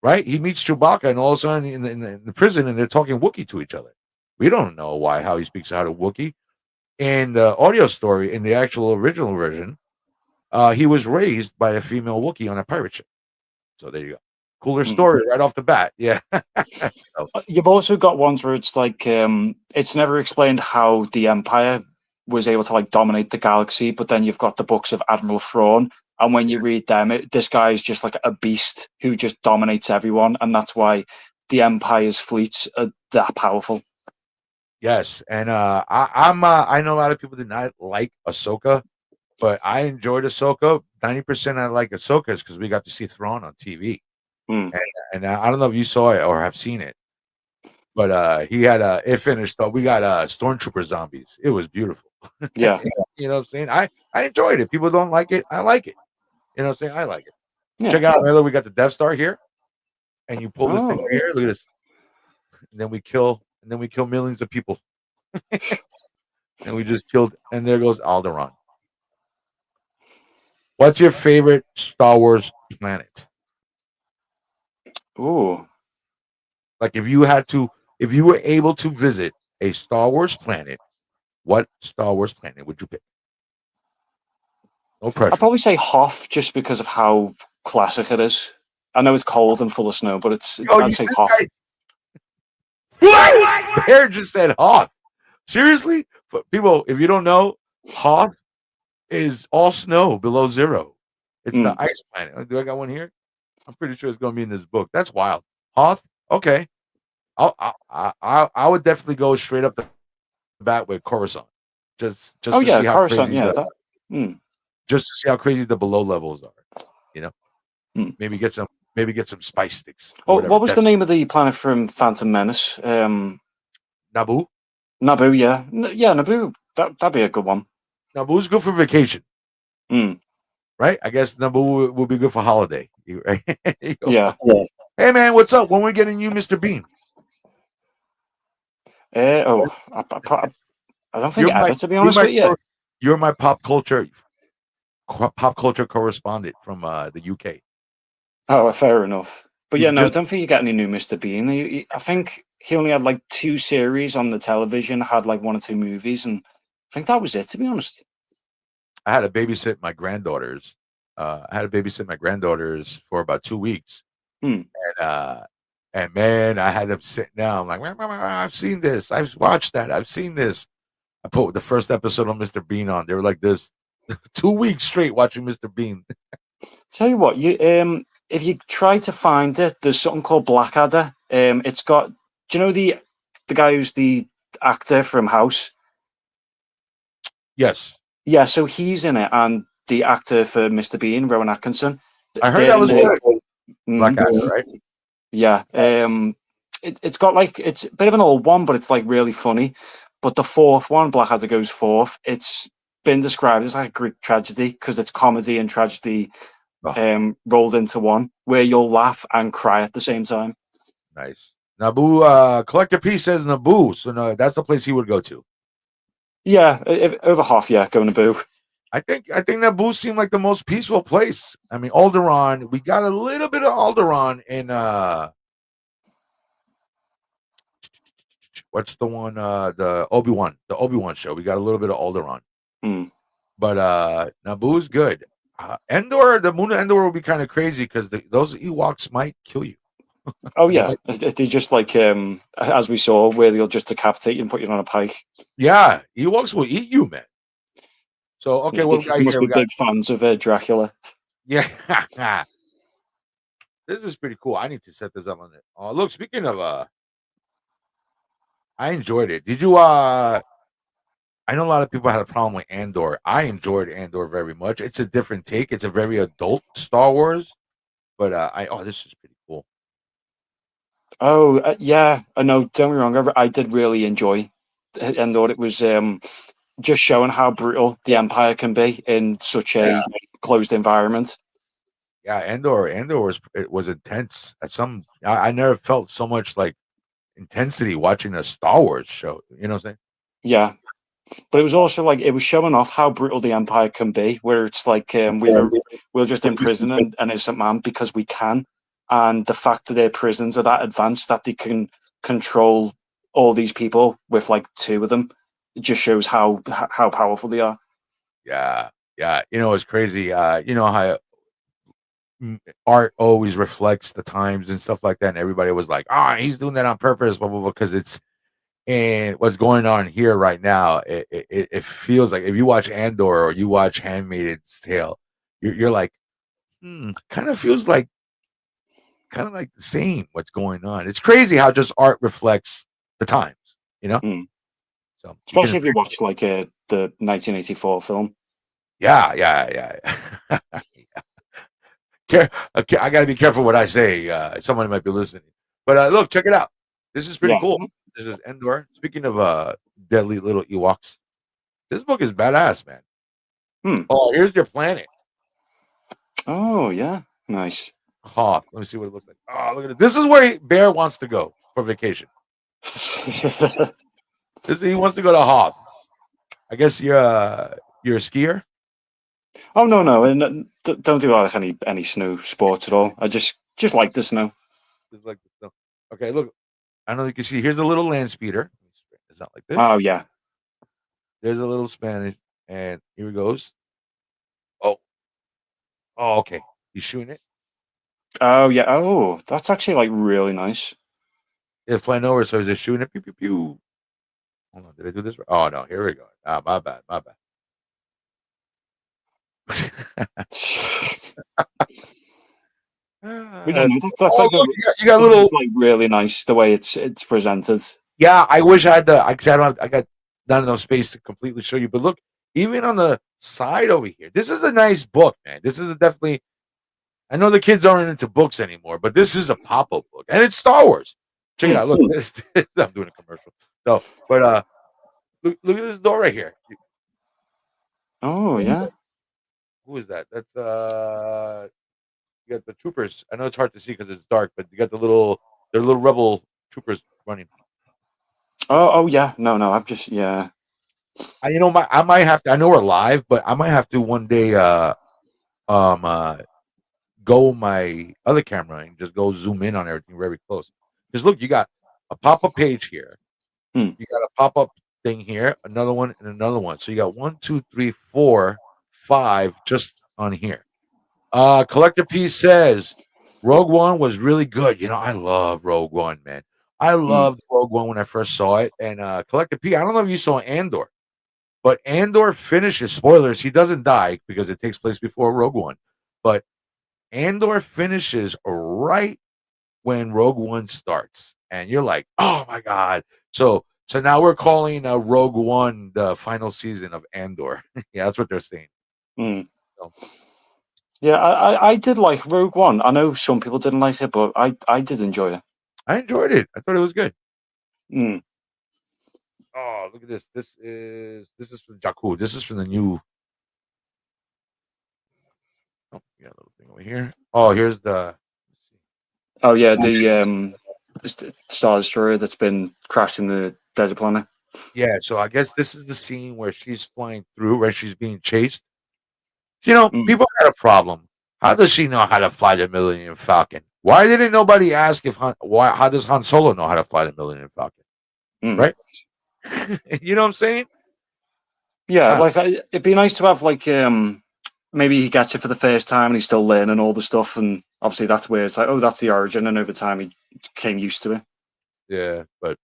Right? He meets Chewbacca, and all of a sudden in the prison, and they're talking Wookiee to each other. We don't know how he speaks how to Wookiee. In the audio story, in the actual original version, he was raised by a female Wookiee on a pirate ship. So there you go. Cooler story right off the bat. Yeah. You've also got ones where it's like it's never explained how the Empire was able to like dominate the galaxy, but then you've got the books of Admiral Thrawn, And when you read them, this guy is just like a beast who just dominates everyone, and that's why the Empire's fleets are that powerful. Yes, and I know a lot of people did not like Ahsoka, but I enjoyed Ahsoka. 90% I like Ahsoka is because we got to see Thrawn on TV, Mm. and I don't know if you saw it or have seen it, but he had it finished. We got stormtrooper zombies. It was beautiful. Yeah, You know what I'm saying? I enjoyed it. People don't like it. I like it. You know what I'm saying? I like it. yeah. Check out, Miller. We got the Death Star here, and you pull this thing Oh, right here. Look at this. And then we kill millions of people. And we just killed, and there goes Alderaan. What's your favorite Star Wars planet? ooh. Like if you were able to visit a Star Wars planet, what Star Wars planet would you pick? No I'd pressure. probably say Hoth just because of how classic it is. I know it's cold and full of snow, but I'd say Hoth. What? Bear just said Hoth. Seriously? For people, if you don't know, Hoth is all snow below zero. It's the ice planet. Do I got one here? I'm pretty sure it's going to be in this book. That's wild. Hoth? Okay. I would definitely go straight up the bat with Coruscant. Just Oh to yeah, see how Coruscant. crazy Yeah, just to see how crazy the below levels are. You know, Mm. maybe get some spice sticks or Oh, whatever. what was the name of the planet from Phantom Menace? Naboo? Naboo. Yeah, yeah, Naboo. That'd be a good one. Naboo's good for vacation, Mm. right? I guess Naboo will be good for holiday. Right? Yeah. Hey man, what's up? When we getting you, Mr. Bean? I don't think You're my ever, to be honest with you. you're my pop culture correspondent from the UK. Oh, fair enough. But yeah, You've no, I just don't think you get any new Mr. Bean. I think he only had like 2 series on the television, had like 1 or 2 movies, and I think that was it, to be honest. I had to babysit my granddaughters. For about 2 weeks, Hmm. and man, I had them sitting down like, I've seen this, I've watched that, I've seen this. I put the first episode of Mr. Bean on. They were like this 2 weeks straight watching Mr. Bean. Tell you what, if you try to find it, there's something called Blackadder. It's got, do you know the guy who's the actor from House? Yes, Yeah, so he's in it, and the actor for Mr. Bean, Rowan Atkinson. I heard They're that in was it. good. Mhm. Blackadder, right? Yeah. It's got like, it's a bit of an old one, but it's like really funny. But the fourth one, Blackadder Goes Forth, it's been described as like a Greek tragedy because it's comedy and tragedy Oh, rolled into one, where you'll laugh and cry at the same time. nice. Naboo, Collector P says Naboo, so no, that's the place he would go to. Yeah, over half, yeah, going to Boo. I think Naboo seemed like the most peaceful place. I mean, Alderaan, we got a little bit of Alderaan in what's the one the Obi-Wan show. We got a little bit of Alderaan. Mm. But Naboo's good. Endor, the moon of Endor will be kind of crazy because those Ewoks might kill you. Oh yeah, they just like as we saw, where they'll just decapitate you and put you on a pike. Yeah, Ewoks will eat you, man. So okay, what we got They must here? be We got big fans of Dracula. yeah. This is pretty cool. I need to set this up on it. Oh, look, speaking of I enjoyed it. Did you I know a lot of people had a problem with Andor. I enjoyed Andor very much. It's a different take. It's a very adult Star Wars, but this is pretty cool. Oh yeah, I know. Don't be wrong. I did really enjoy, and thought it was just showing how brutal the Empire can be in such a closed environment. Yeah, Andor was intense. I never felt so much like intensity watching a Star Wars show. You know what I'm saying? Yeah, but it was also like it was showing off how brutal the Empire can be, where it's like we'll just imprison an innocent man because we can, and the fact that their prisons are that advanced that they can control all these people with like 2 of them, it just shows how powerful they are. Yeah, yeah. It's crazy. You know how art always reflects the times and stuff like that, and everybody was like, he's doing that on purpose, blah blah blah, because it's and what's going on here right now. It feels like if you watch Andor or you watch Handmaid's Tale, you're like, kind of feels like kind of like the same what's going on. It's crazy how just art reflects the times, you know. Mm. So you can Especially if you watch like the 1984 film. yeah. Okay, I gotta be careful what I say. Someone might be listening. But look, check it out. This is pretty Yeah. cool. This is Endor. Speaking of deadly little Ewoks, this book is badass, man. Hmm. Oh, here's your planet. Oh yeah. Nice. Hoth. Let me see what it looks like. Oh, look at it. This is where Bear wants to go for vacation. He wants to go to Hoth. I guess you're a skier. Oh no, and don't do like any snow sports at all. I just like the snow. Just like the snow. Okay, look. I don't know if you can see. Here's a little land speeder. It's not like this. Oh yeah. There's a little Spanish, and here he goes. Oh, oh, okay. He's shooting it. Oh yeah. Oh, that's actually like really nice. It's flying over, so he's just shooting it. Pew pew pew. Hold on, did I do this? Right? Oh no, here we go. Ah, my bad, my bad. But yeah, no, that's Oh, like look, you got a little. it's like really nice the way it's presented. Yeah, I wish I had the. I don't have, I got not enough space to completely show you, but look, even on the side over here, this is a nice book, man. This is definitely. I know the kids aren't into books anymore, but this is a pop-up book, and it's Star Wars. Check it Hmm. out. Look, I'm doing a commercial. So, but look at this door right here. Oh yeah. Who is that? That's you got the troopers. I know it's hard to see because it's dark, but you got they're little rebel troopers running. Oh yeah. No. I've just yeah. I might have to. I know we're live, but I might have to one day um uh go my other camera and just go zoom in on everything very close. Because look, you got a pop up page here. Hmm. You got a pop up thing here, another one, and another one. So you got 1, 2, 3, 4, 5 just on here. Collector P says Rogue One was really good. I love Rogue One, man. I Hmm. loved Rogue One when I first saw it. And Collector P, I don't know if you saw Andor, but Andor finishes, spoilers, he doesn't die because it takes place before Rogue One. But Andor finishes right when Rogue One starts. And you're like, oh my God. So now we're calling Rogue One the final season of Andor. Yeah, that's what they're saying. Hmm. So, Yeah, I did like Rogue One. I know some people didn't like it, but I did enjoy it. I enjoyed it. I thought it was good. Hmm. Oh, look at this. This is from Jakku. This is from the new. Oh, yeah, little thing over here. Oh, here's the. Oh yeah, the Star Destroyer that's been crashing the desert planet. Yeah, so I guess this is the scene where she's flying through, right? She's being chased. Hmm. People had a problem. How does she know how to fly the Millennium Falcon? Why didn't nobody ask if why? How does Han Solo know how to fly the Millennium Falcon? Hmm. Right? You know what I'm saying? Yeah, Uh, like it'd be nice to have like maybe he gets it for the first time and he's still learning all the stuff, and obviously that's where it's like, oh, that's the origin, and over time he came used to it. yeah, but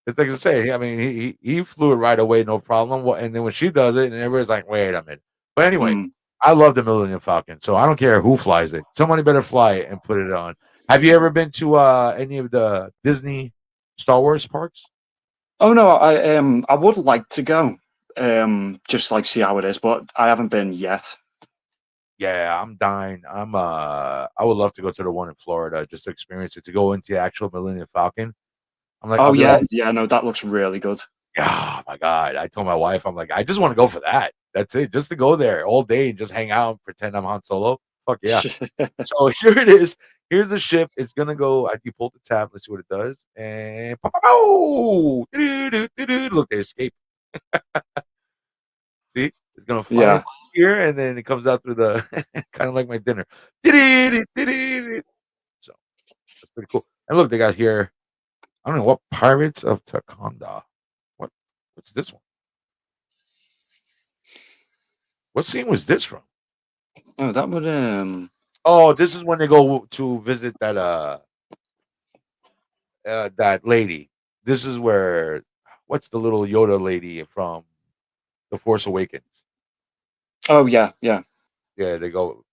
it's like I say. I mean, he flew it right away, no problem. And then when she does it, and everybody's like, "Wait a minute." But anyway, Hmm. I love the Millennium Falcon, so I don't care who flies it. Somebody better fly it and put it on. Have you ever been to any of the Disney Star Wars parks? Oh no, I would like to go, just like see how it is, but I haven't been yet. Yeah, I'm dying. I would love to go to the one in Florida just to experience it, to go into the actual Millennium Falcon. Oh I'll be yeah, like, yeah, no, that looks really good. oh my God. I told my wife, I'm like, I just want to go for that. That's it. Just to go there all day and just hang out and pretend I'm Han Solo. Fuck yeah. So here it is. Here's the ship. It's gonna go. You pull the tab. Let's see what it does. And oh, look, they escape. See, it's gonna fly in Yeah, here, and then it comes out through the kind of like my dinner. So that's pretty cool. And look, they got here. I don't know what Pirates of Takonda. What? What's this one? What scene was this from? oh, that would Oh, this is when they go to visit that lady. This is where what's the little Yoda lady from The Force Awakens? oh yeah, yeah. Yeah, they go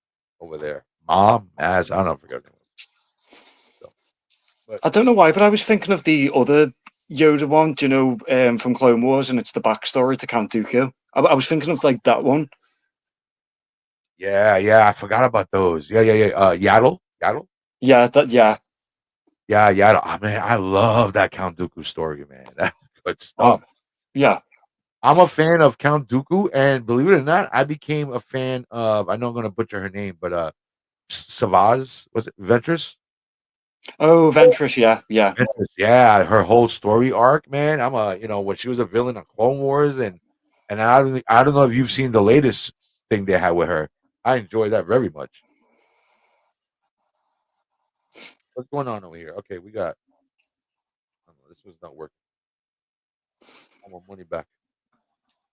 over there. Mom, Maz, I don't know, I forget her name. So, but I don't know why, but I was thinking of the other Yoda one, do you know, from Clone Wars, and it's the backstory to Count Dooku. I was thinking of like that one. yeah, I forgot about those. Yeah. Yaddle. Yeah, Yeah. Oh, man, I love that Count Dooku story, man. That's good oh, stuff. yeah. I'm a fan of Count Dooku, and believe it or not, I became a fan of. I know I'm going to butcher her name, but Savaz, was it Ventress? Oh, Ventress, yeah. Ventress, yeah, her whole story arc, man. When she was a villain on Clone Wars, and I don't know if you've seen the latest thing they had with her. I enjoy that very much. What's going on over here? Okay, we got. Oh, no, this was not working. I want money back.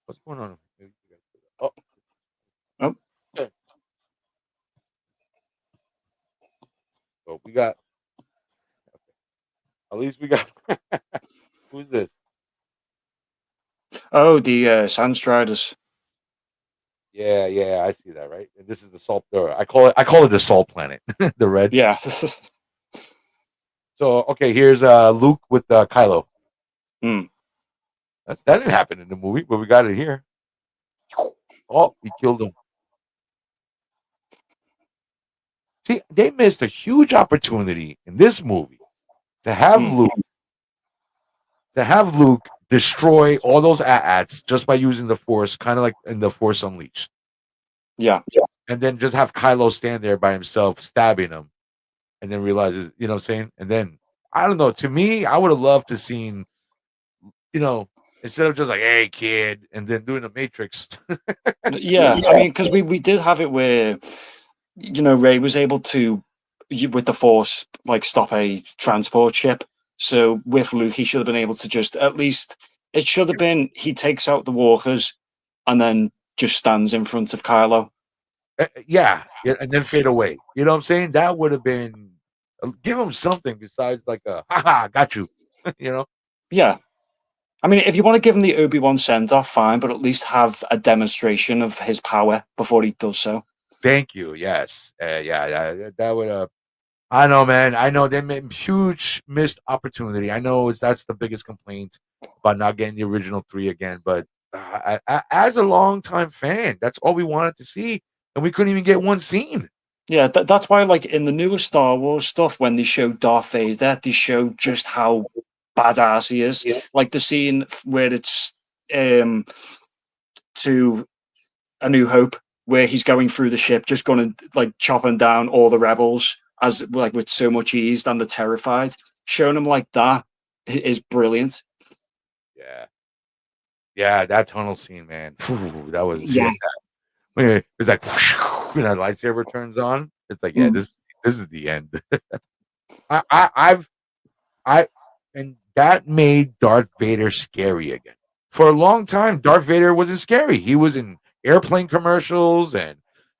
What's going on? Oh, Oh, okay. So we got. At least we got. Who's this? oh, the Sandstriders. Yeah, I see that, right? And this is the salt. I call it the salt planet, the red. Yeah. So okay, here's Luke with Kylo. Hmm. That didn't happen in the movie, but we got it here. Oh, he killed him. See, they missed a huge opportunity in this movie to have Hmm. Luke destroy all those AT-ATs just by using the Force, kind of like in the Force Unleashed, Yeah. and then just have Kylo stand there by himself, stabbing him, and then realizes, you know what I'm saying? And then I don't know. To me, I would have loved to seen, you know, instead of just like, "Hey, kid," and then doing the Matrix. Yeah. I mean, because we did have it where, you know, Ray was able to, with the Force, like stop a transport ship. So with Luke, he should have been able to just at least, it should have been he takes out the walkers and then just stands in front of Kylo. Yeah, and then fade away. You know what I'm saying? That would have been give him something besides like a haha, got you. you know? Yeah. I mean, if you want to give him the Obi-Wan send-off, fine, but at least have a demonstration of his power before he does so. Thank you. Yes. Yeah. That would I know, man. I know they made huge missed opportunity. I know that's the biggest complaint about not getting the original three again. But as a longtime fan, that's all we wanted to see, and we couldn't even get one scene. Yeah, that's why, like, in the newer Star Wars stuff, when they show Darth Vader, they show just how badass he is. Like the scene where it's um to A New Hope, where he's going through the ship, just going to like chopping down all the rebels as like with so much ease, and they're terrified. Showing them like that is brilliant. Yeah, yeah. That tunnel scene, man. Phew, that was Yeah. It's like when that lightsaber turns on. It's like, yeah, this is the end. I've I and that made Darth Vader scary again. For a long time, Darth Vader wasn't scary. He was in airplane commercials, and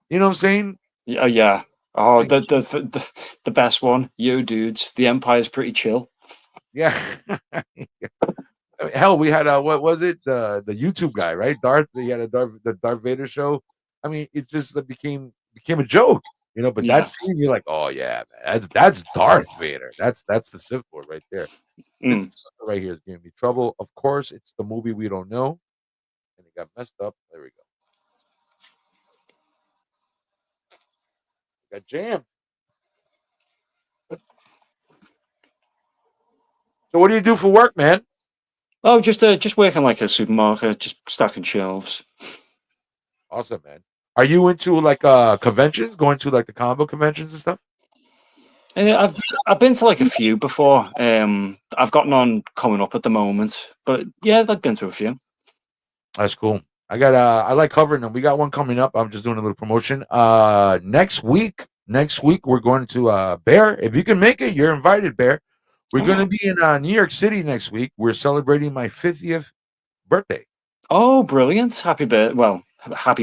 you know what I'm saying. Yeah. Oh, Like, the best one, yo dudes. The Empire's pretty chill. yeah, hell, we had what was it? The YouTube guy, right? Darth. He had the Darth Vader show. I mean, it just became a joke, But that Yeah. scene, you're like, oh yeah, man, that's Darth Vader. That's the symbol right there. This Mm. sucker right here is giving me trouble. Of course, it's the movie we don't know, and it got messed up. There we go. Got jammed. So, what do you do for work, man? Oh, just working like a supermarket, just stacking shelves. Awesome, man. Are you into like conventions, going to like the combo conventions and stuff? I've been to like a few before. I've gotten on coming up at the moment, but yeah, I've been to a few. That's cool. I like covering them. We got one coming up. I'm just doing a little promotion. Next week we're going to Bear. If you can make it, you're invited, Bear. We're going to be in New York City next week. We're celebrating my 50th birthday. Oh, brilliant! Happy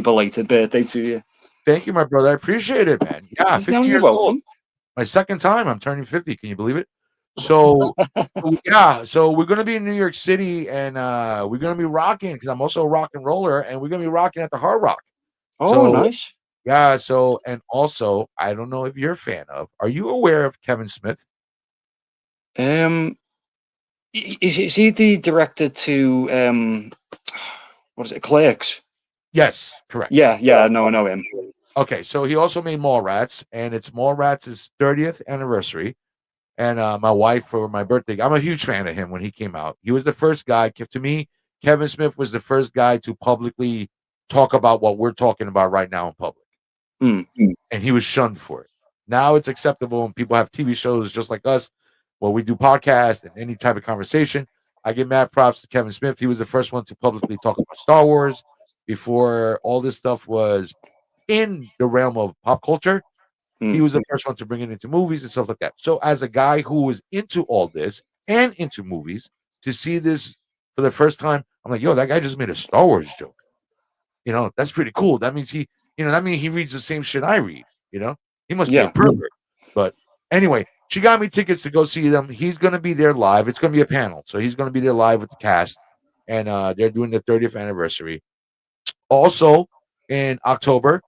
belated birthday to you. Thank you, my brother. I appreciate it, man. Yeah, No, 50 you're years old. welcome. My second time I'm turning 50. Can you believe it? So yeah, so we're gonna be in New York City, and we're gonna be rocking because I'm also a rock and roller, and we're gonna be rocking at the Hard Rock. Oh, So nice. Yeah. So, and also, I don't know if you're a fan of. Are you aware of Kevin Smith? Um, is he the director to what is it, Clerks? Yes, correct. Yeah, yeah, no, I know him. Okay, so he also made Mallrats, and it's Mallrats' 30th anniversary. And my wife for my birthday, I'm a huge fan of him when he came out. He was the first guy. To me, Kevin Smith was the first guy to publicly talk about what we're talking about right now in public, Mm. and he was shunned for it. Now it's acceptable, and people have TV shows just like us, where we do podcasts and any type of conversation. I give mad props to Kevin Smith. He was the first one to publicly talk about Star Wars before all this stuff was in the realm of pop culture. He Mm. was the first one to bring it into movies and stuff like that. So, as a guy who was into all this and into movies, to see this for the first time, I'm like, yo, that guy just made a Star Wars joke. That's pretty cool. That means that means he reads the same shit I read. He must be a Yeah. pervert. But anyway, she got me tickets to go see them. He's going to be there live. It's going to be a panel. So, he's going to be there live with the cast. And they're doing the 30th anniversary. Also, in October,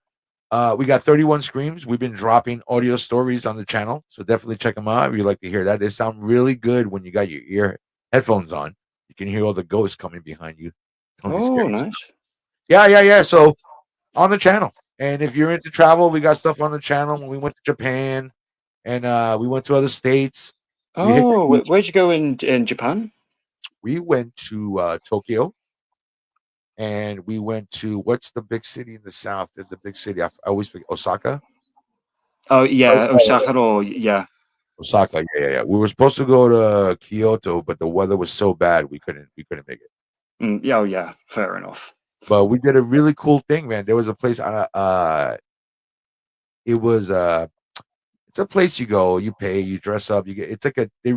we got 31 Screams. We've been dropping audio stories on the channel, so definitely check them out if you like to hear that. They sound really good when you got your headphones on. You can hear all the ghosts coming behind you. Telling you Oh, scary stuff. nice. Yeah, yeah, yeah. So on the channel, and if you're into travel, we got stuff on the channel. When we went to Japan, and we went to other states, we hit the Oh, beach. where'd you go in Japan? We went to Tokyo, and we went to what's the big city in the south? There's the big city. I always forget Osaka. Oh, yeah, Osaka. Or yeah. Osaka, yeah, yeah, yeah. We were supposed to go to Kyoto, but the weather was so bad we couldn't make it. Yeah, oh, yeah. Fair enough. But we did a really cool thing, man. There was a place it was it's a place you go, you pay, you dress up, you get it's like they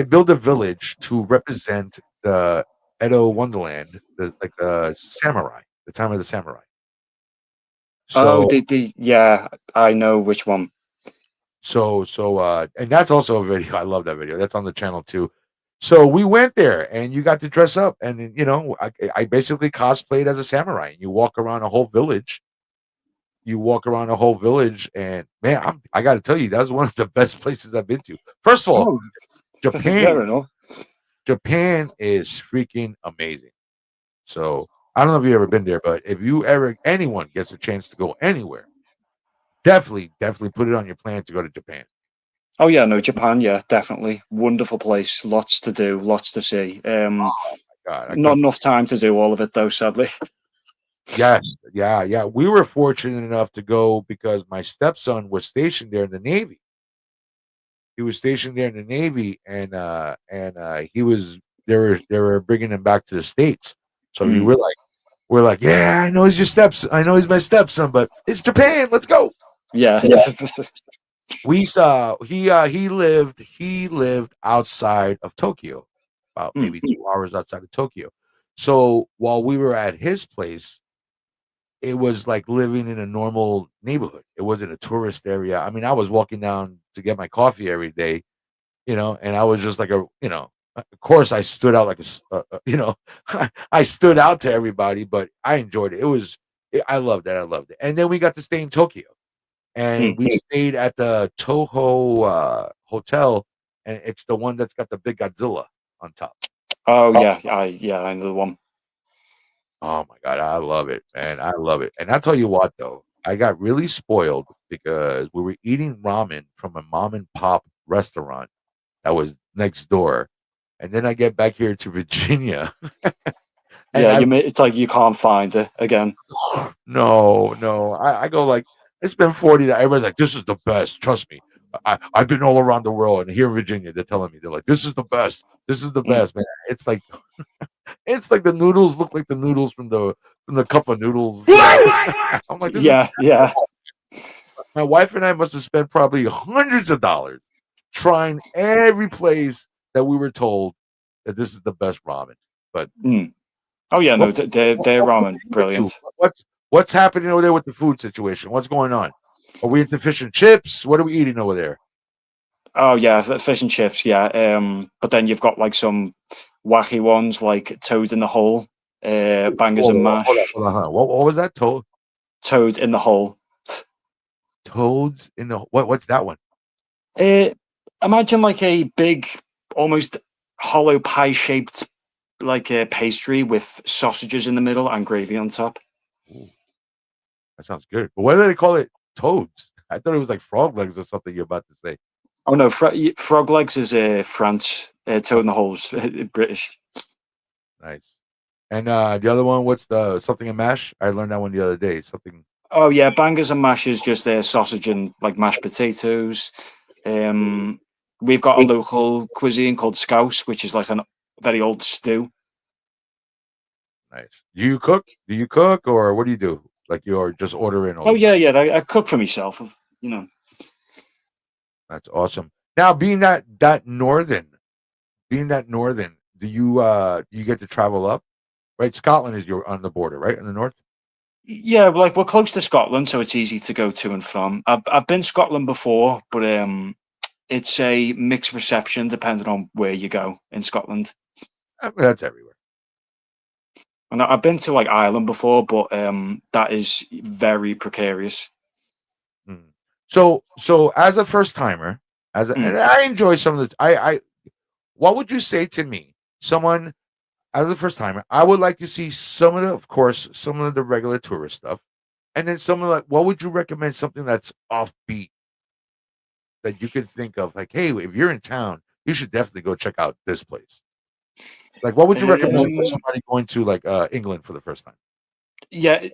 build a village to represent the Edo Wonderland, the samurai, the time of the samurai. Oh, So yeah, I know which one. and that's also a video. I love that video. That's on the channel too. So we went there, and you got to dress up, and then, I basically cosplayed as a samurai. And you walk around a whole village. You walk around a whole village, and man, I got to tell you, that was one of the best places I've been to. First of all, Oh, Japan. fair enough. Japan is freaking amazing. So I don't know if you've ever been there, but if anyone gets a chance to go anywhere, definitely, definitely put it on your plan to go to Japan. Oh yeah, no, Japan, yeah, definitely. Wonderful place. Lots to do, lots to see. God, Not enough time to do all of it though, sadly. Yes, yeah, yeah. We were fortunate enough to go because my stepson was stationed there in the Navy. He was stationed there in the Navy, and he was they were bringing him back to the States. So we Mm. we're like, yeah, I know he's your stepson. I know he's my stepson, but it's Japan. Let's go. Yeah. We saw he lived outside of Tokyo, about Mm. maybe 2 hours outside of Tokyo. So while we were at his place, it was like living in a normal neighborhood. It wasn't a tourist area. I mean, I was walking down to get my coffee every day, and I was just like of course I stood out like I stood out to everybody, but I enjoyed it. I loved it. I loved it. And then we got to stay in Tokyo, Mm. and we stayed at the Toho hotel, and it's the one that's got the big Godzilla on top. Oh yeah, I know the one. Oh my god, I love it, man. I love it. And I tell you what though, I got really spoiled because we were eating ramen from a mom and pop restaurant that was next door. And then I get back here to Virginia and Yeah, it's like you can't find it again. no, no. I go like it's been 40 that everybody's like, this is the best. Trust me. I've been all around the world, and here in Virginia, they're telling me they're like, this is the best. This is the Mm. best, man. It's like the noodles look like the noodles from the cup of noodles. I'm like, this is Yeah, yeah. my wife and I must have spent probably hundreds of dollars trying every place that we were told that this is the best ramen. But Mm. Oh yeah, what, no, their what ramen, you into? brilliant. What's happening over there with the food situation? What's going on? Are we into fish and chips? What are we eating over there? Oh yeah, fish and chips, yeah. But then you've got like some wacky ones like toad in the hole, bangers and mash. Hold on. What was that told? Toad in the hole. Toads in the what's that one? Uh, Imagine like a big, almost hollow pie-shaped like a pastry with sausages in the middle and gravy on top. Ooh, that sounds good. But why do they call it toads? I thought it was like frog legs or something you're about to say. Oh no, frog legs is French. Toad Oh, in the hole's British. nice. And the other one, what's the something in mash? I learned that one the other day. Something. Oh yeah, bangers and mash is just sausage and like mashed potatoes. Um, we've got a local cuisine called scouse, which is like a very old stew. Nice. Do you cook? Do you cook, or what do you do? Like you're just ordering all Oh the time. yeah, I cook for myself. You know. That's awesome. Now, being that northern, do you get to travel up? Right, Scotland is your on the border, right, in the north. Yeah, like we're close to Scotland, so it's easy to go to and from. I've been Scotland before, but it's a mixed reception depending on where you go in Scotland. That's everywhere. And I've been to like Ireland before, but that is very precarious. Mm. So as a first timer, and Mm. I enjoy some of the. What would you say to me, someone as a first timer? I would like to see some of the, of course, some of the regular tourist stuff, and then some of like, what would you recommend? Something that's offbeat that you could think of, like, hey, if you're in town, you should definitely go check out this place. Like, what would you recommend for Um, somebody going to like England for the first time? yeah,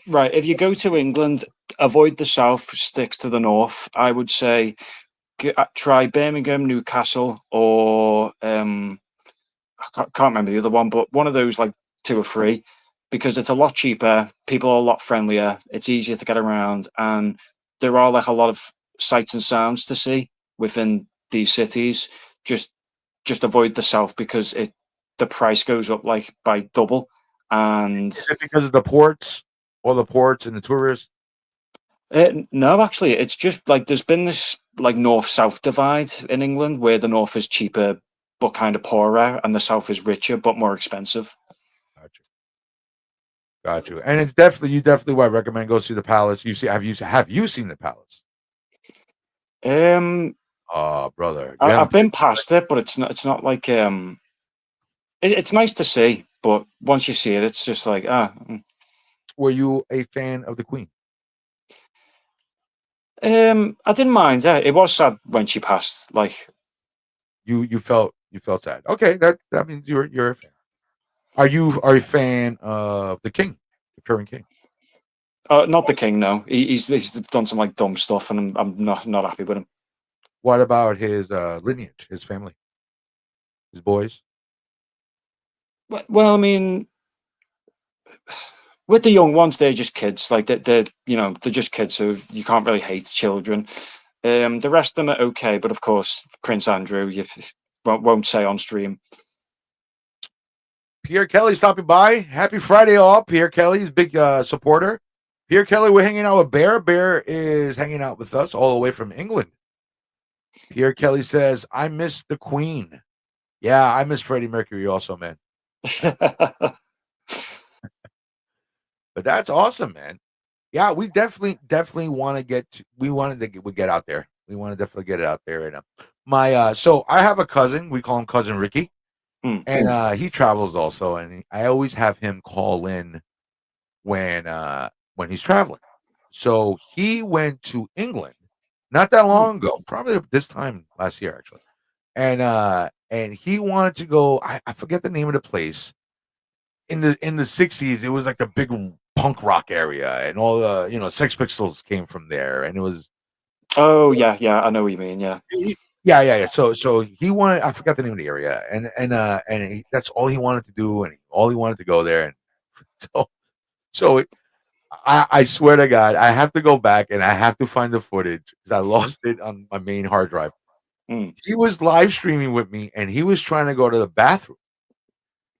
right. If you go to England, avoid the south, stick to the north. I would say try Birmingham, Newcastle, or I can't remember the other one, but one of those like two or three, because it's a lot cheaper. People are a lot friendlier. It's easier to get around, and there are like a lot of sights and sounds to see within these cities. Just just avoid the south because the price goes up like by double. And Is it because of the ports, all the ports and the tourists? no, actually, it's just like there's been this like north south divide in England where the north is cheaper but kind of poorer, and the south is richer but more expensive. Got you, got you. And it's definitely you definitely would recommend go see the palace. You see, have you seen the palace? Um, Oh, brother, you I've haven't. been past it, but it's not like it's nice to see, but once you see it, it's just like Were you a fan of the Queen? I didn't mind. Yeah, it was sad when she passed. Like, You felt sad. Okay, that means you're a fan. Are you a fan of the King, the current King? not the king. No, he's done some like dumb stuff, and I'm not happy with him. What about his lineage, his family, his boys? Well, I mean, with the young ones, they're just kids. Like they're just kids, so you can't really hate children. The rest of them are okay, but of course, Prince Andrew, you won't say on stream. Pierre Kelly stopping by. Happy Friday, all. Pierre Kelly's big supporter. Pierre Kelly, we're hanging out with Bear. Bear is hanging out with us all the way from England. Pierre Kelly says, I miss the Queen. Yeah, I miss Freddie Mercury also, man. But that's awesome, man. Yeah, we definitely want to we wanted to get out there. We want to definitely get it out there. And so I have a cousin, we call him Cousin Ricky, Mm. and he travels also, and I always have him call in when he's traveling. So he went to England not that Mm. long ago, probably this time last year actually. And he wanted to go, I forget the name of the place. In the 60s, it was like the big punk rock area and all the, Sex Pistols came from there and it was Oh yeah, yeah, I know what you mean. Yeah. yeah, yeah, yeah. So he wanted, I forgot the name of the area, that's all he wanted to do, and all he wanted to go there, and so I swear to God, I have to go back and I have to find the footage because I lost it on my main hard drive. Mm. He was live streaming with me, and he was trying to go to the bathroom.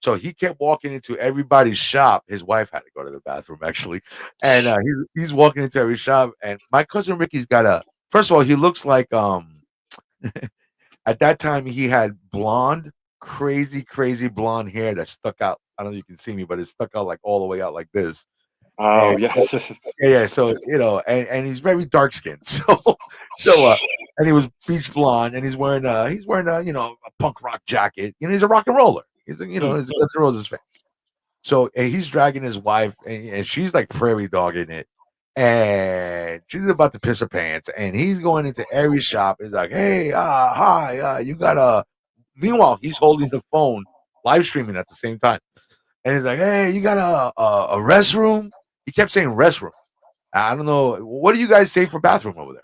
So he kept walking into everybody's shop. His wife had to go to the bathroom actually, and he's walking into every shop. And my cousin Ricky's got a. First of all, he looks like at that time he had blonde, crazy blonde hair that stuck out. I don't know if you can see me, but it stuck out like all the way out like this. Oh yes. Yeah. So and he's very dark skinned. And he was beach blonde, and he's wearing a a punk rock jacket. He's a rock and roller. He's a, he's a Guns N' Roses fan. So and he's dragging his wife, and she's like prairie dogging it, and she's about to piss her pants, and he's going into every shop. He's like, "Hey, hi, you got a." Meanwhile, he's holding the phone, live streaming at the same time, and he's like, "Hey, you got a restroom?" He kept saying restroom. I don't know. What do you guys say for bathroom over there?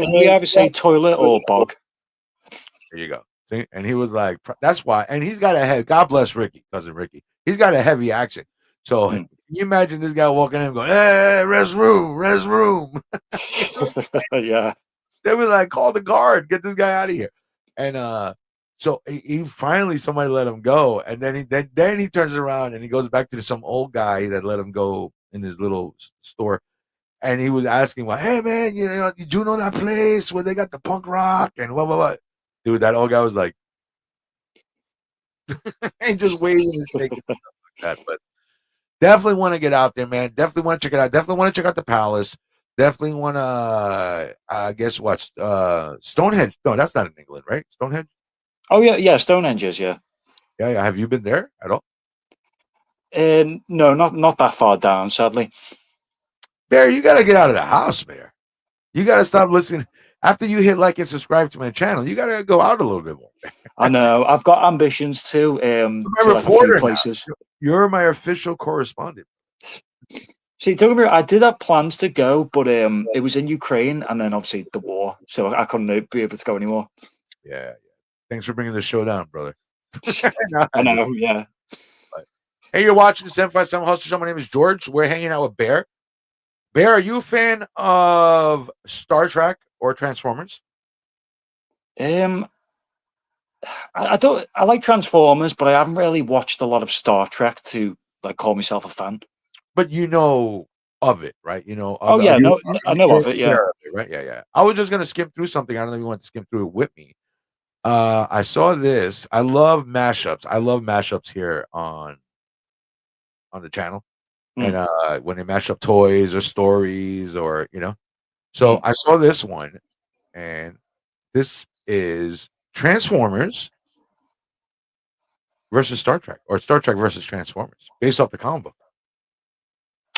We either say toilet or bog. There you go. See? And he was like, that's why. And he's got a head. God bless Ricky, cousin Ricky. He's got a heavy accent. So can you imagine this guy walking in going, "Hey, restroom, restroom." Yeah. They were like, "Call the guard, get this guy out of here." And so he finally somebody let him go, and then he turns around and he goes back to some old guy that let him go in his little store, and he was asking, "Well, hey man, did you know that place where they got the punk rock and what?" Dude, that old guy was like, and just waving and shaking and stuff like that. But definitely want to get out there, man. Definitely want to check it out. Definitely want to check out the Palace. Definitely want to, I guess, watch Stonehenge. No, that's not in England, right? Stonehenge. Oh yeah, Stonehenge's, yeah. Yeah. Have you been there at all? No, not that far down, sadly. Bear, you got to get out of the house, Bear. You got to stop listening. After you hit like and subscribe to my channel, you got to go out a little bit more. I know. I've got ambitions too. You're To my like a few reporter now. places. You're my official correspondent. See, don't get me wrong, I did have plans to go, but it was in Ukraine, and then obviously the war, so I couldn't be able to go anymore. Yeah. Thanks for bringing the show down, brother. I know. Yeah. Hey, you're watching the 757 Hustle Show. My name is George. We're hanging out with Bear. Bear, are you a fan of Star Trek or Transformers? I don't. I like Transformers, but I haven't really watched a lot of Star Trek to like call myself a fan. But you know of it, right? Oh yeah, no, I know of it. Yeah. Aware of it, right? Yeah. I was just gonna skim through something. I don't know if you want to skim through it with me. I saw this. I love mashups. I love mashups here on the channel. And when they mash up toys or stories or So I saw this one, and this is Transformers versus Star Trek, or Star Trek versus Transformers, based off the comic book.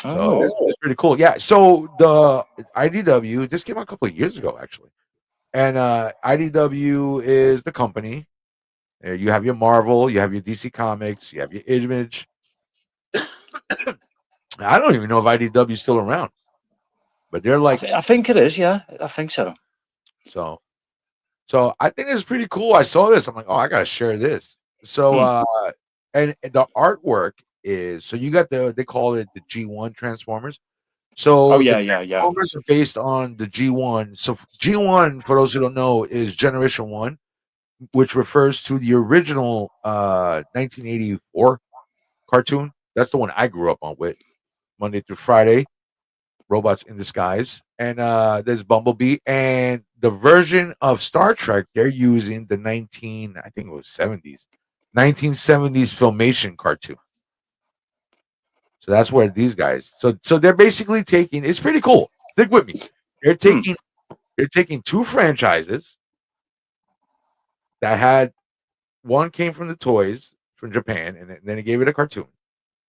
So it's pretty cool. Yeah. So the IDW, this came out a couple of years ago, actually. And IDW is the company. You have your Marvel, you have your DC Comics, you have your Image. I don't even know if IDW is still around, but they're like, I think it is. Yeah, I think so. So I think it's pretty cool. I saw this. I'm like, oh, I gotta share this. So and the artwork is, so you got they call it the G1 Transformers. So the Transformers are based on the G1. So G1, for those who don't know, is Generation 1, which refers to the original 1984 cartoon. That's the one I grew up on with, Monday through Friday, Robots in Disguise. And there's Bumblebee. And the version of Star Trek, they're using the I think it was 1970s Filmation cartoon. So that's where these guys. So they're basically taking. It's pretty cool. Stick with me. They're taking two franchises that had, one came from the toys from Japan, and then they gave it a cartoon.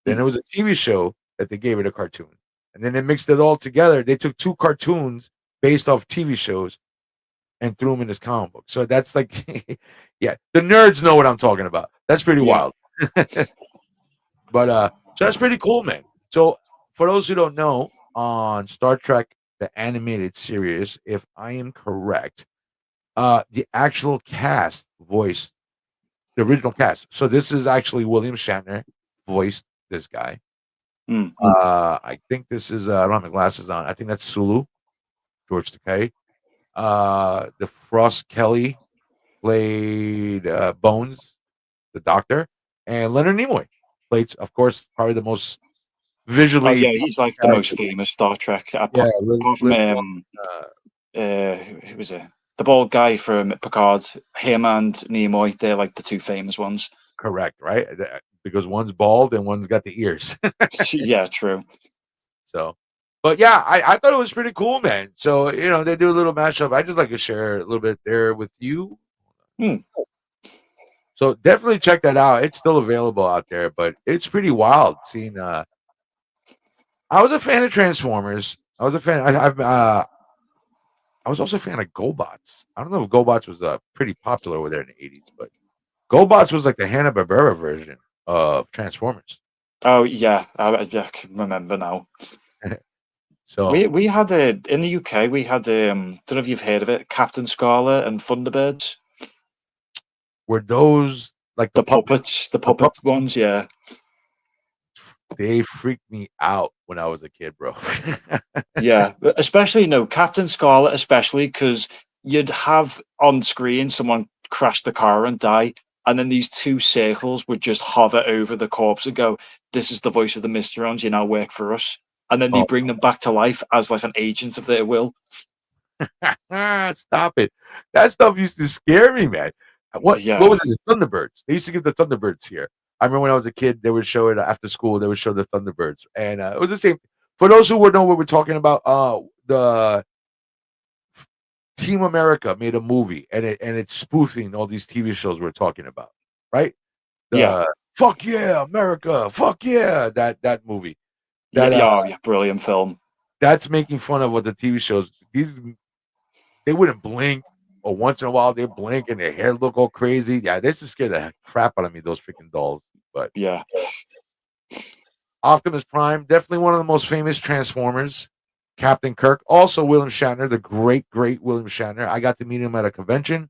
Then there was a TV show that they gave it a cartoon, and then they mixed it all together. They took two cartoons based off TV shows and threw them in this comic book. So that's like, yeah, the nerds know what I'm talking about. That's pretty wild. But so that's pretty cool, man. So for those who don't know, on Star Trek the animated series, if I am correct, the actual cast voiced the original cast. So this is actually William Shatner voiced this guy. I think this is I don't have my glasses on. I think that's Sulu, George Takei. The Frost Kelly played Bones, the Doctor, and Leonard Nimoy played, of course, probably the most visually. Oh yeah, he's like the most famous Star Trek. Apart from who was it? The bald guy from Picard. Him and Nimoy, they're like the two famous ones. Correct, right? Because one's bald and one's got the ears. Yeah, true. So, but yeah, I thought it was pretty cool, man. So they do a little mashup. I just like to share a little bit there with you. Hmm. So definitely check that out. It's still available out there, but it's pretty wild seeing. I was a fan of Transformers. I was a fan. I was also a fan of GoBots. I don't know if GoBots was pretty popular over there in the '80s, but GoBots was like the Hanna Barbera version of Transformers. Oh yeah, I can remember now. So We had in the UK. We had don't know if you've heard of it, Captain Scarlet and Thunderbirds. were those like The puppets, the the puppet puppets? ones, yeah. They freaked me out when I was a kid, bro. Yeah, especially Captain Scarlet, especially because you'd have on screen someone crash the car and die, and then these two circles would just hover over the corpse and go, "This is the voice of the Mysterons. You now work for us." And then they Oh, bring them back to life as like an agent of their will. stop it! That stuff used to scare me, man. What Yeah, was it? The Thunderbirds. They used to give the Thunderbirds here. I remember when I was a kid, they would show it after school. They would show the Thunderbirds, and it was the same. For those who would know what we're talking about, the Team America made a movie, and it's spoofing all these TV shows we're talking about, right? yeah, The fuck yeah, America, fuck yeah, that movie. yeah, That yeah, oh, yeah. Brilliant film. that's making fun of what the TV shows. These they wouldn't blink, or once in a while they blink and their hair look all crazy. Yeah, this just scared the crap out of me. Those freaking dolls. But Yeah, Optimus Prime, definitely one of the most famous Transformers. Captain Kirk, also William Shatner, the great William Shatner. I got to meet him at a convention.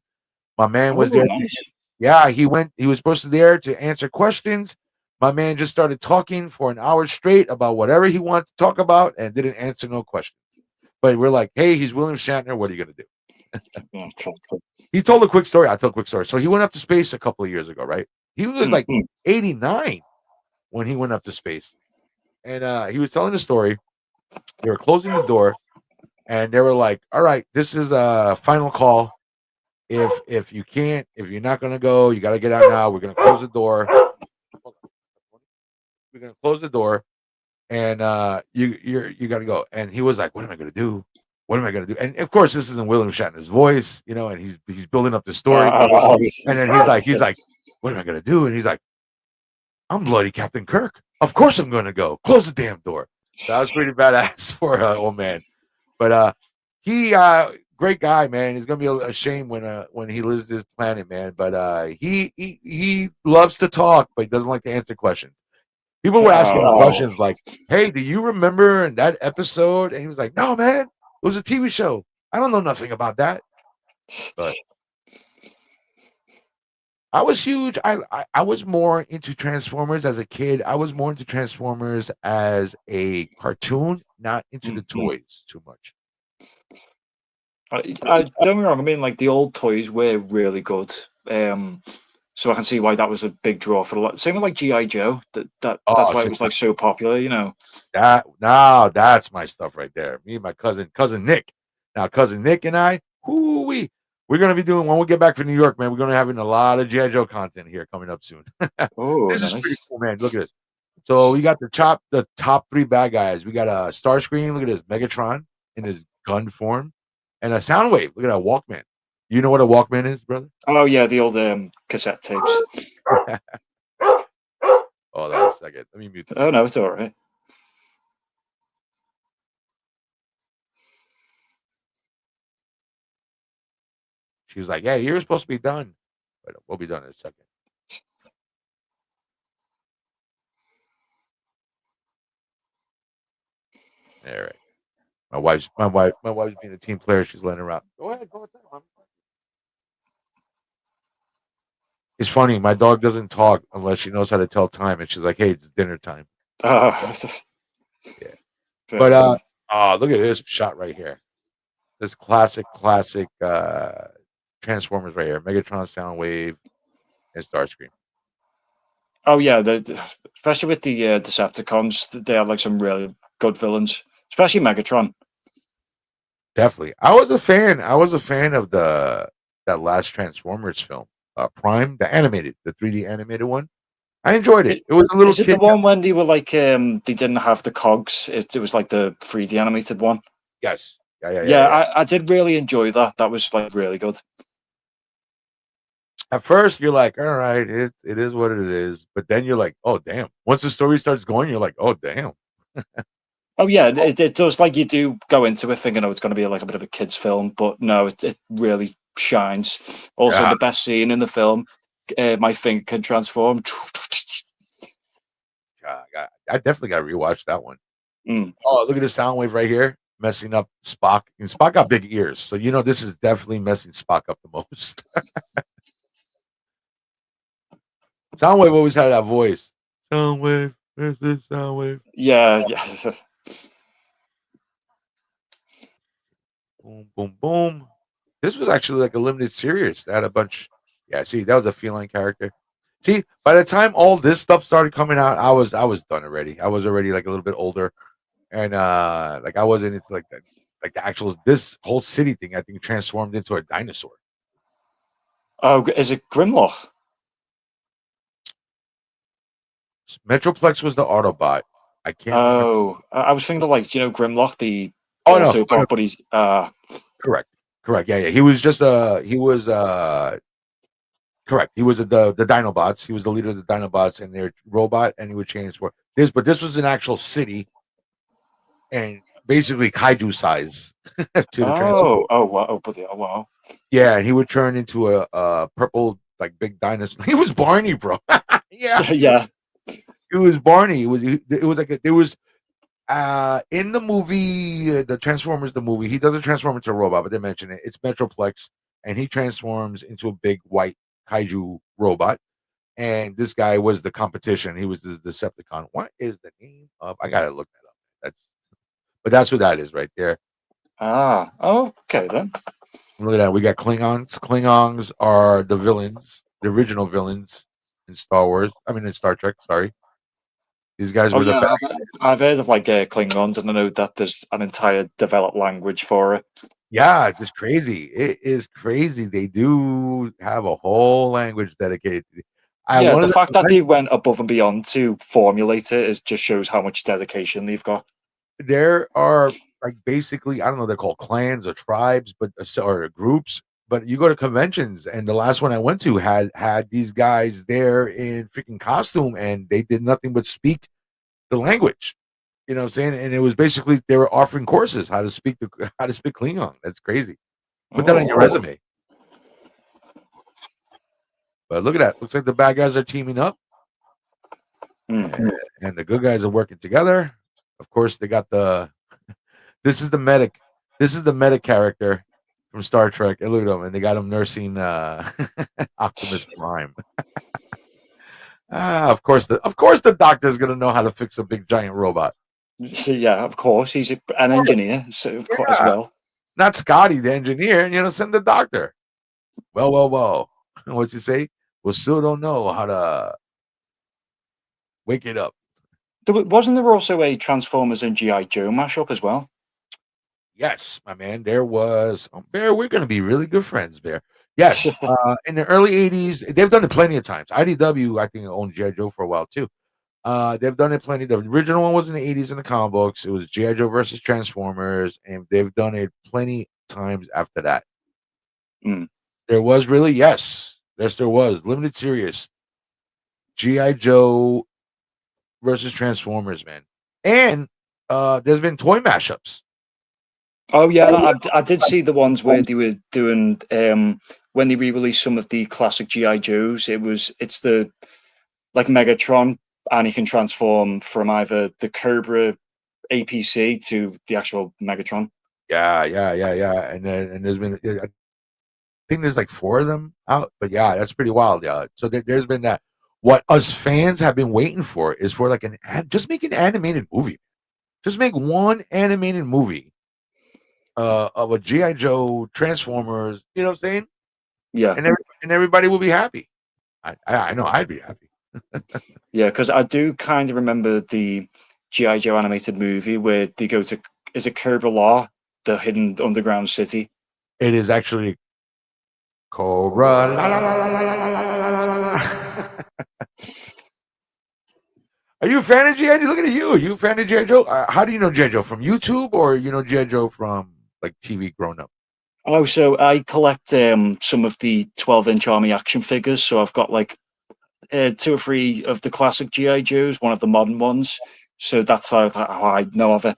My man was oh, there. nice. Yeah, he went. He was supposed to be there to answer questions. My man just started talking for an hour straight about whatever he wanted to talk about and didn't answer no questions. But we're like, hey, he's William Shatner. What are you gonna do? Yeah, He told a quick story. I told a quick story. So he went up to space a couple of years ago, right? He was like 89 when he went up to space. And he was telling the story. They were closing the door and they were like, all right, this is a final call. If you're not gonna go, you gotta get out now. We're gonna close the door. We're gonna close the door and you got to go. And he was like, "What am I going to do? What am I going to do?" And of course, this isn't William Shatner's voice, and he's building up the story. And then he's like, "What am I going to do?" And he's like, "I'm bloody Captain Kirk. Of course I'm going to go. Close the damn door." That was pretty badass for old man. But he great guy, man. He's gonna be a shame when he leaves this planet, man. But he loves to talk, but he doesn't like to answer questions. People were asking him questions like, "Hey, do you remember in that episode?" And he was like, "No, man, it was a TV show. I don't know nothing about that." But I was huge. I was more into Transformers as a kid. I was more into Transformers as a cartoon, not into the toys too much. I don't get me wrong. I mean, like the old toys were really good. So I can see why that was a big draw for a lot. Same with like GI Joe. That's Oh, why it was like so popular. that's my stuff right there. Me and my cousin Nick. Now, cousin Nick and I, we're gonna be doing when we get back from New York, man. We're gonna be having a lot of GI Joe content here coming up soon. Oh, This is pretty nice. cool, man. Look at this. So we got the top three bad guys. We got a Starscream. Look at this, Megatron in his gun form, and a Soundwave. Look at that Walkman. You know what a Walkman is, brother? Oh yeah, the old cassette tapes. Hold on a second. Let me mute this. Oh no, it's all right. She was like, "Yeah, you're supposed to be done, but we'll be done in a second." All right. My wife's being a team player. She's letting her out. Go ahead, go outside, mom. It's funny. My dog doesn't talk unless she knows how to tell time, and she's like, "Hey, it's dinner time." Oh, Yeah. But look at this shot right here. This classic Transformers right here. Megatron, Soundwave, and Starscream. oh yeah, especially with the Decepticons, they have like some really good villains, especially Megatron. Definitely. I was a fan of that last Transformers film, Prime, the 3D animated one. I enjoyed it. It was a little Is it the kid. one when they were like they didn't have the cogs? It was like the 3D animated one. Yes. Yeah. Yeah, I did really enjoy that. That was like really good. At first, you're like, all right, it is what it is. But then you're like, oh damn. Once the story starts going, you're like, oh damn. Oh yeah, it does. Like you do go into it thinking, oh, it's going to be like a bit of a kids' film, but no, it really shines. Also, Yeah. the best scene in the film, my finger can transform. I definitely got to rewatch that one. Mm. Oh, look at the sound wave right here, messing up Spock. And Spock got big ears, so you know this is definitely messing Spock up the most. Soundwave always had that voice. Soundwave, this is Soundwave. Yeah, yeah. Boom, boom, boom. This was actually like a limited series. They had a bunch. Yeah, see, that was a feline character. See, by the time all this stuff started coming out, I was done already. I was already like a little bit older, and like I wasn't into like the actual this whole city thing. I think transformed into a dinosaur. Oh, is it Grimlock? Metroplex was the Autobot. I can't remember. Oh, I was thinking of like Grimlock, the Oh no, oh, no. Autobot, but he's Correct, correct. Yeah. He was just he was correct. He was the Dinobots. He was the leader of the Dinobots and their robot, and he would change for this. But this was an actual city, and basically kaiju size to the transform. oh wow, oh wow. Yeah, and he would turn into a purple like big dinosaur. He was Barney, bro. Yeah, So, yeah. it was Barney. It was like it was in the movie the Transformers the movie. He doesn't transform into a robot, but they mention it. It's Metroplex, and he transforms into a big white kaiju robot. And this guy was the competition. He was the Decepticon. What is the name of? I gotta look that up. But that's what that is right there. Oh, okay then. Look at that. We got Klingons. Klingons are the villains, the original villains in Star Wars. I mean, in Star Trek. Sorry, these guys Oh were the yeah, bad. I've heard of like Klingons, and I know that there's an entire developed language for it. Yeah, it's crazy. It is crazy. They do have a whole language dedicated. I Yeah, one the of fact that the they went above and beyond to formulate it is just shows how much dedication they've got. there are like basically I don't know they're called clans or tribes, but or groups. But you go to conventions, and the last one I went to had these guys there in freaking costume, and they did nothing but speak the language. You know what I'm saying? And it was basically they were offering courses how to speak Klingon. That's crazy. Put that on your Oh, resume. But look at that. Looks like the bad guys are teaming up, mm. and the good guys are working together. Of course, they got the. This is the medic. This is the medic character from Star Trek. And look at him, and they got him nursing Optimus Prime. Of course the doctor's gonna know how to fix a big giant robot. So, yeah, of course he's an engineer, so of course as Yeah, well. not Scotty, the engineer. Send the doctor. Well. What's he say? We still don't know how to wake it up. Wasn't there also a Transformers and GI Joe mashup as well? Yes, my man. There was Bear. We're gonna be really good friends, Bear. Yes, in the early '80s, they've done it plenty of times. IDW, I think, owned GI Joe for a while too. They've done it plenty. The original one was in the '80s in the comic books. It was GI Joe versus Transformers, and they've done it plenty times after that. Mm. There was really yes, there was limited series GI Joe versus Transformers, man, and there's been toy mashups. Oh yeah, I did see the ones where they were doing when they re-released some of the classic GI Joes. It's the like Megatron, and he can transform from either the Cobra APC to the actual Megatron. Yeah. And there's been I think there's like 4 of them out, but yeah, that's pretty wild. Yeah, so there's been that. What us fans have been waiting for is for like just make an animated movie. Just make one animated movie of a GI Joe Transformers. You know what I'm saying? Yeah, And everybody will be happy. I know I'd be happy. yeah, because I do kind of remember the GI Joe animated movie where they go to is it Cobra Law, the hidden underground city. It is actually Cobra. La, la, la, la, la, la, la, la, la, la. Are you a fan of GI Joe? Look at you. Are you a fan of GI Joe? How do you know GI Joe, from YouTube, or you know GI Joe from like TV growing up? Oh, so I collect some of the 12-inch Army action figures. So I've got like two or three of the classic GI Joes, one of the modern ones. So that's how I know of it.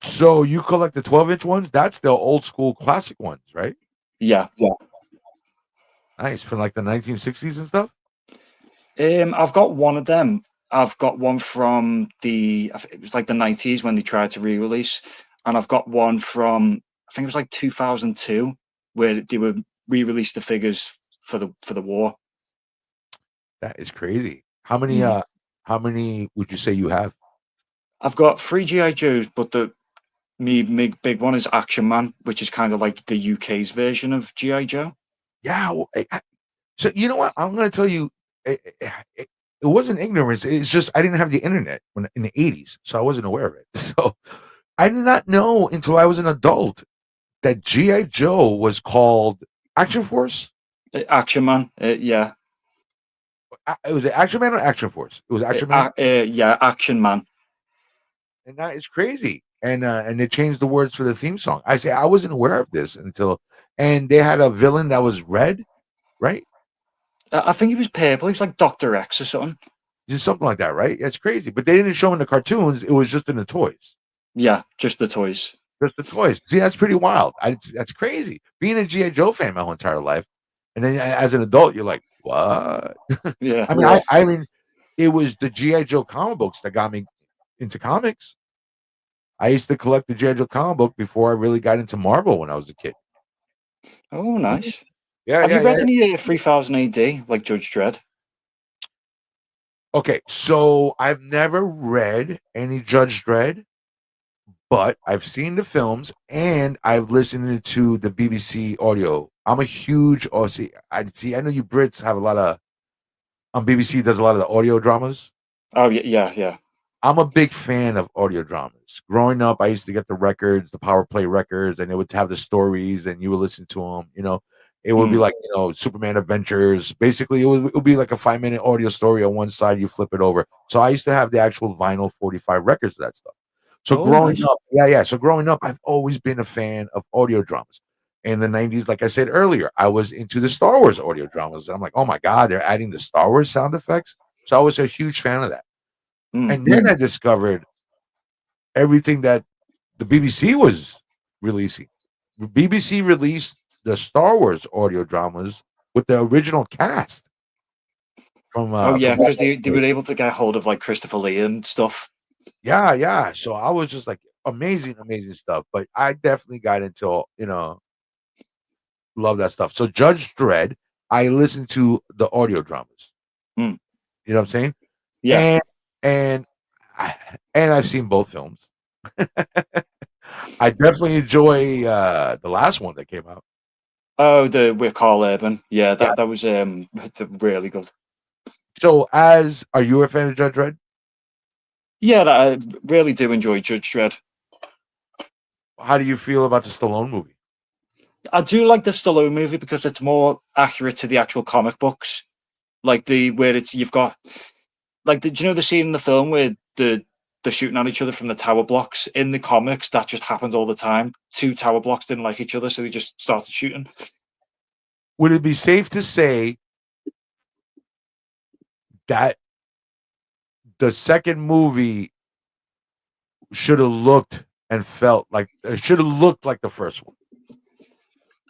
So you collect the 12-inch ones? That's the old school classic ones, right? Yeah. Nice, from like the 1960s and stuff. I've got one of them. I've got one from it was like the 90s when they tried to re-release, and I've got one from I think it was like 2002 where they were re-released the figures for the war. That is crazy. How many? Mm. How many would you say you have? I've got three GI Joes, but the me big one is Action Man, which is kind of like the UK's version of GI Joe. Yeah. Well, so you know what? I'm going to tell you. It wasn't ignorance. It's just I didn't have the internet when in the 80s, so I wasn't aware of it. So I did not know until I was an adult that GI Joe was called Action Force. Action Man, yeah. It was Action Man or Action Force. It was Action Man, Yeah, Action Man. and that is crazy. And they changed the words for the theme song. I say I wasn't aware of this until, and they had a villain that was red, right? I think he was purple. He was like Doctor X or something. Just something like that, right? That's crazy. But they didn't show in the cartoons. It was just in the toys. Yeah, just the toys. Just the toys. See, that's pretty wild. That's crazy. Being a GI Joe fan my whole entire life, and then as an adult, you're like, what? Yeah. I mean, I mean, it was the GI Joe comic books that got me into comics. I used to collect the GI Joe comic book before I really got into Marvel when I was a kid. Oh, nice. Yeah, Have yeah, you read yeah. any 3000 AD like Judge Dredd? Okay, so I've never read any Judge Dredd, but I've seen the films and I've listened to the BBC audio. I'm a huge I know you Brits have a lot of BBC does a lot of the audio dramas. Oh, yeah. I'm a big fan of audio dramas. Growing up, I used to get the records, the Power Play records, and it would have the stories, and you would listen to them. You know, it would be Mm. like Superman Adventures. Basically, it would be like a 5 minute audio story on one side. You flip it over. So I used to have the actual vinyl 45 records of that stuff. So Oh, growing nice. up, yeah. So growing up, I've always been a fan of audio dramas. In the 90s, like I said earlier, I was into the Star Wars audio dramas. And I'm like, oh my God, they're adding the Star Wars sound effects. So I was a huge fan of that. Mm. And then I discovered everything that the BBC was releasing. The BBC released the Star Wars audio dramas with the original cast Oh, yeah, from because they were able to get hold of like Christopher Lee and stuff. yeah. So I was just like amazing stuff. But I definitely got into love that stuff. So Judge Dredd, I listened to the audio dramas. Mm. You know what I'm saying? Yeah. And and and I've seen both films. I definitely enjoy the last one that came out. Oh, the with Carl Urban. Yeah, Yeah. that was really good. So, as are you a fan of Judge Dredd? Yeah, I really do enjoy Judge Dredd. How do you feel about the Stallone movie? I do like the Stallone movie because it's more accurate to the actual comic books. Like where it's you've got like do you know the scene in the film where they're shooting at each other from the tower blocks? In the comics, that just happens all the time. Two tower blocks didn't like each other, so they just started shooting. Would it be safe to say that the second movie should have looked and felt like it should have looked like the first one?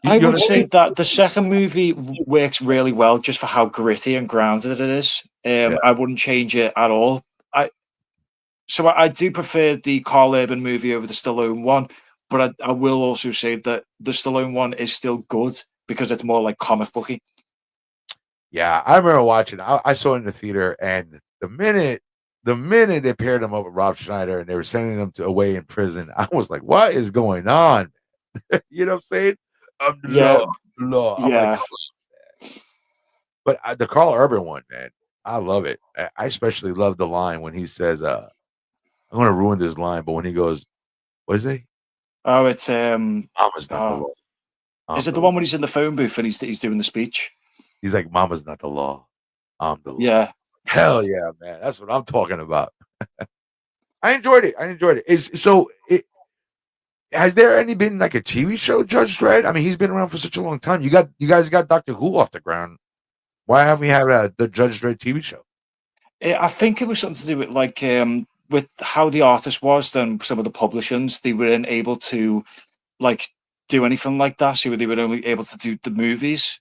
I You know would what I say mean? that the second movie works really well just for how gritty and grounded it is. Yeah. I wouldn't change it at all. I do prefer the Carl Urban movie over the Stallone one, but I will also say that the Stallone one is still good because it's more like comic booky. Yeah, I remember watching. I saw it in the theater, and the minute they paired him up with Rob Schneider and they were sending him away in prison, I was like, "What is going on?" You know what I'm saying? I'm the law, Yeah, I'm the law. I'm like, yeah. but the Carl Urban one, man, I love it. I especially love the line when he says, "I'm going to ruin this line," but when he goes, "What is it? Oh, it's Mama's not the oh, law. is I'm it the the law." one when he's in the phone booth and he's doing the speech? He's like, "Mama's not the law. I'm the law." Yeah, Hell yeah, man. That's what I'm talking about. I enjoyed it. I enjoyed it. Is so it has there any been like a TV show, Judge Dredd? I mean, he's been around for such a long time. You guys got Doctor Who off the ground. Why haven't we had the Judge Dredd TV show? I think it was something to do with like with how the artist was. Then some of the publishers they weren't able to like do anything like that, so they were only able to do the movies.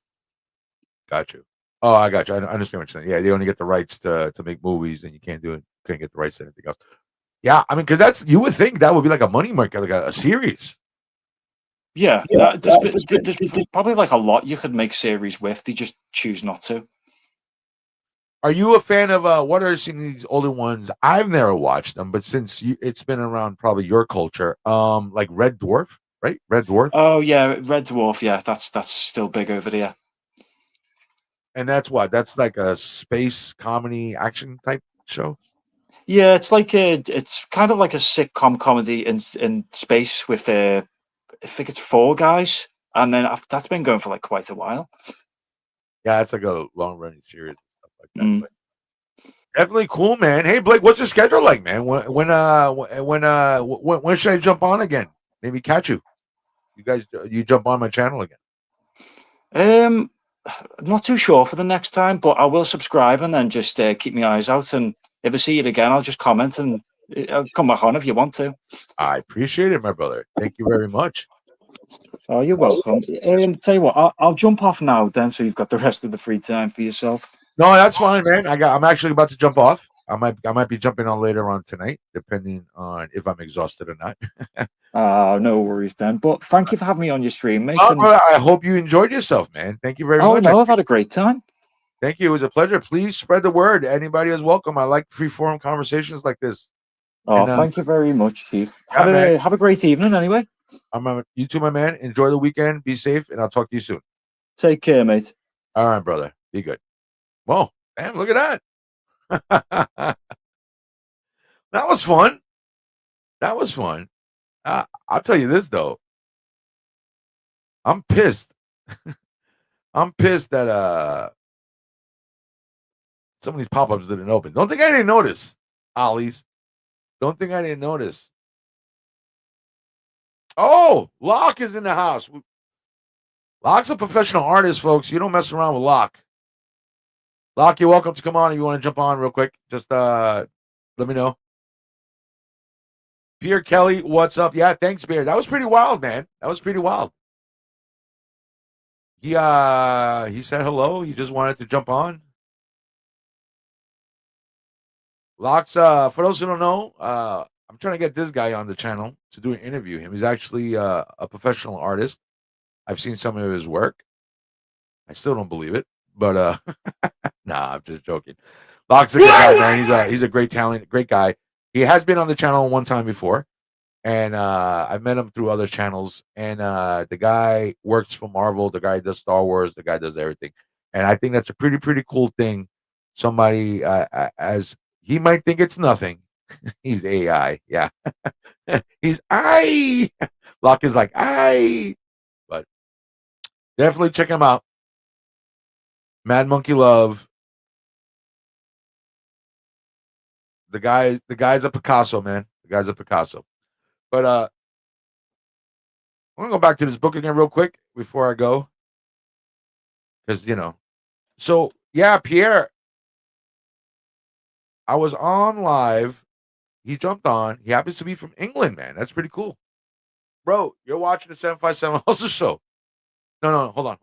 Got you. Oh, I got you. I understand what you're saying. Yeah, they only get the rights to make movies, and you can't do it. Can't get the rights to anything else. Yeah, I mean, because that's you would think that would be like a money market, like a series. Yeah, Yeah, there's probably like a lot you could make series with. They just choose not to. Are you a fan of what are some of these older ones? I've never watched them, but since it's been around probably your culture, like Red Dwarf, right? Red Dwarf, Oh yeah, Red Dwarf. Yeah, that's still big over there. and that's like a space comedy action type show. Yeah, it's kind of like a sitcom comedy in space with I think it's four guys, and then that's been going for like quite a while. Yeah, it's like a long running series and stuff like that. Mm. But definitely cool, man. Hey Blake, what's your schedule like, man? When should I jump on again? Maybe catch you. You guys, you jump on my channel again. Um, I'm not too sure for the next time, but I will subscribe and then just keep my eyes out. And if I see it again, I'll just comment and I'll come back on if you want to. I appreciate it, my brother. Thank you very much. Oh, you're welcome. Tell you what, I'll jump off now then, so you've got the rest of the free time for yourself. No, that's fine, man. I'm actually about to jump off. I might be jumping on later on tonight, depending on if I'm exhausted or not. No worries then. But thank you for having me on your stream, mate. Well, brother, I hope you enjoyed yourself, man. Thank you very Oh much. no, I've had a great time. Thank you. It was a pleasure. Please spread the word. Anybody is welcome. I like free forum conversations like this. Oh, And, thank you very much, Chief. yeah, Have a great evening anyway. You too, my man. Enjoy the weekend. Be safe, and I'll talk to you soon. Take care, mate. All right, brother. Be good. Whoa, man, look at that. That was fun. That was fun. I'll tell you this though. I'm pissed. I'm pissed that some of these pop-ups didn't open. Don't think I didn't notice, Ollie's. Don't think I didn't notice. Oh, Locke is in the house. Locke's a professional artist, folks. You don't mess around with Locke. Locke, you're welcome to come on if you want to jump on real quick. Just let me know. Pierre Kelly, what's up? Yeah, thanks, Bear. That was pretty wild, man. That was pretty wild. He said hello. He just wanted to jump on. Locks, for those who don't know, I'm trying to get this guy on the channel to do an interview. He's actually a professional artist. I've seen some of his work. I still don't believe it, but nah, I'm just joking. Locks a good guy, man. He's a great talent, great guy. He has been on the channel one time before, and I've met him through other channels. And the guy works for Marvel. The guy does Star Wars. The guy does everything, and I think that's a pretty cool thing. Somebody as he might think it's nothing. He's AI, yeah. He's I. Locke is like I, but definitely check him out. Mad Monkey Love. The guy's a Picasso, man. The guy's a Picasso. But I'm gonna go back to this book again real quick before I go. Because so yeah, Pierre. I was on live. He jumped on. He happens to be from England, man. That's pretty cool. Bro, you're watching the 757 Hustle Show. No, hold on.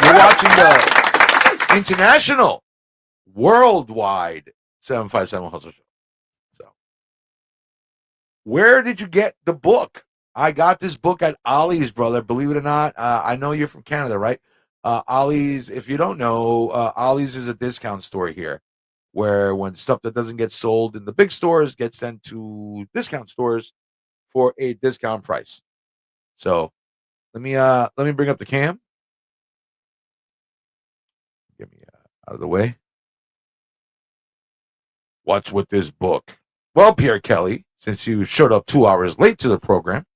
You're watching the international, worldwide 757 Hustle Show. So, where did you get the book? I got this book at Ollie's, brother. Believe it or not. I know you're from Canada, right? Ollie's, if you don't know, Ollie's is a discount store here where when stuff that doesn't get sold in the big stores gets sent to discount stores for a discount price. So let me bring up the cam. Get me out of the way. What's with this book? Well, Pierre Kelly, since you showed up 2 hours late to the program,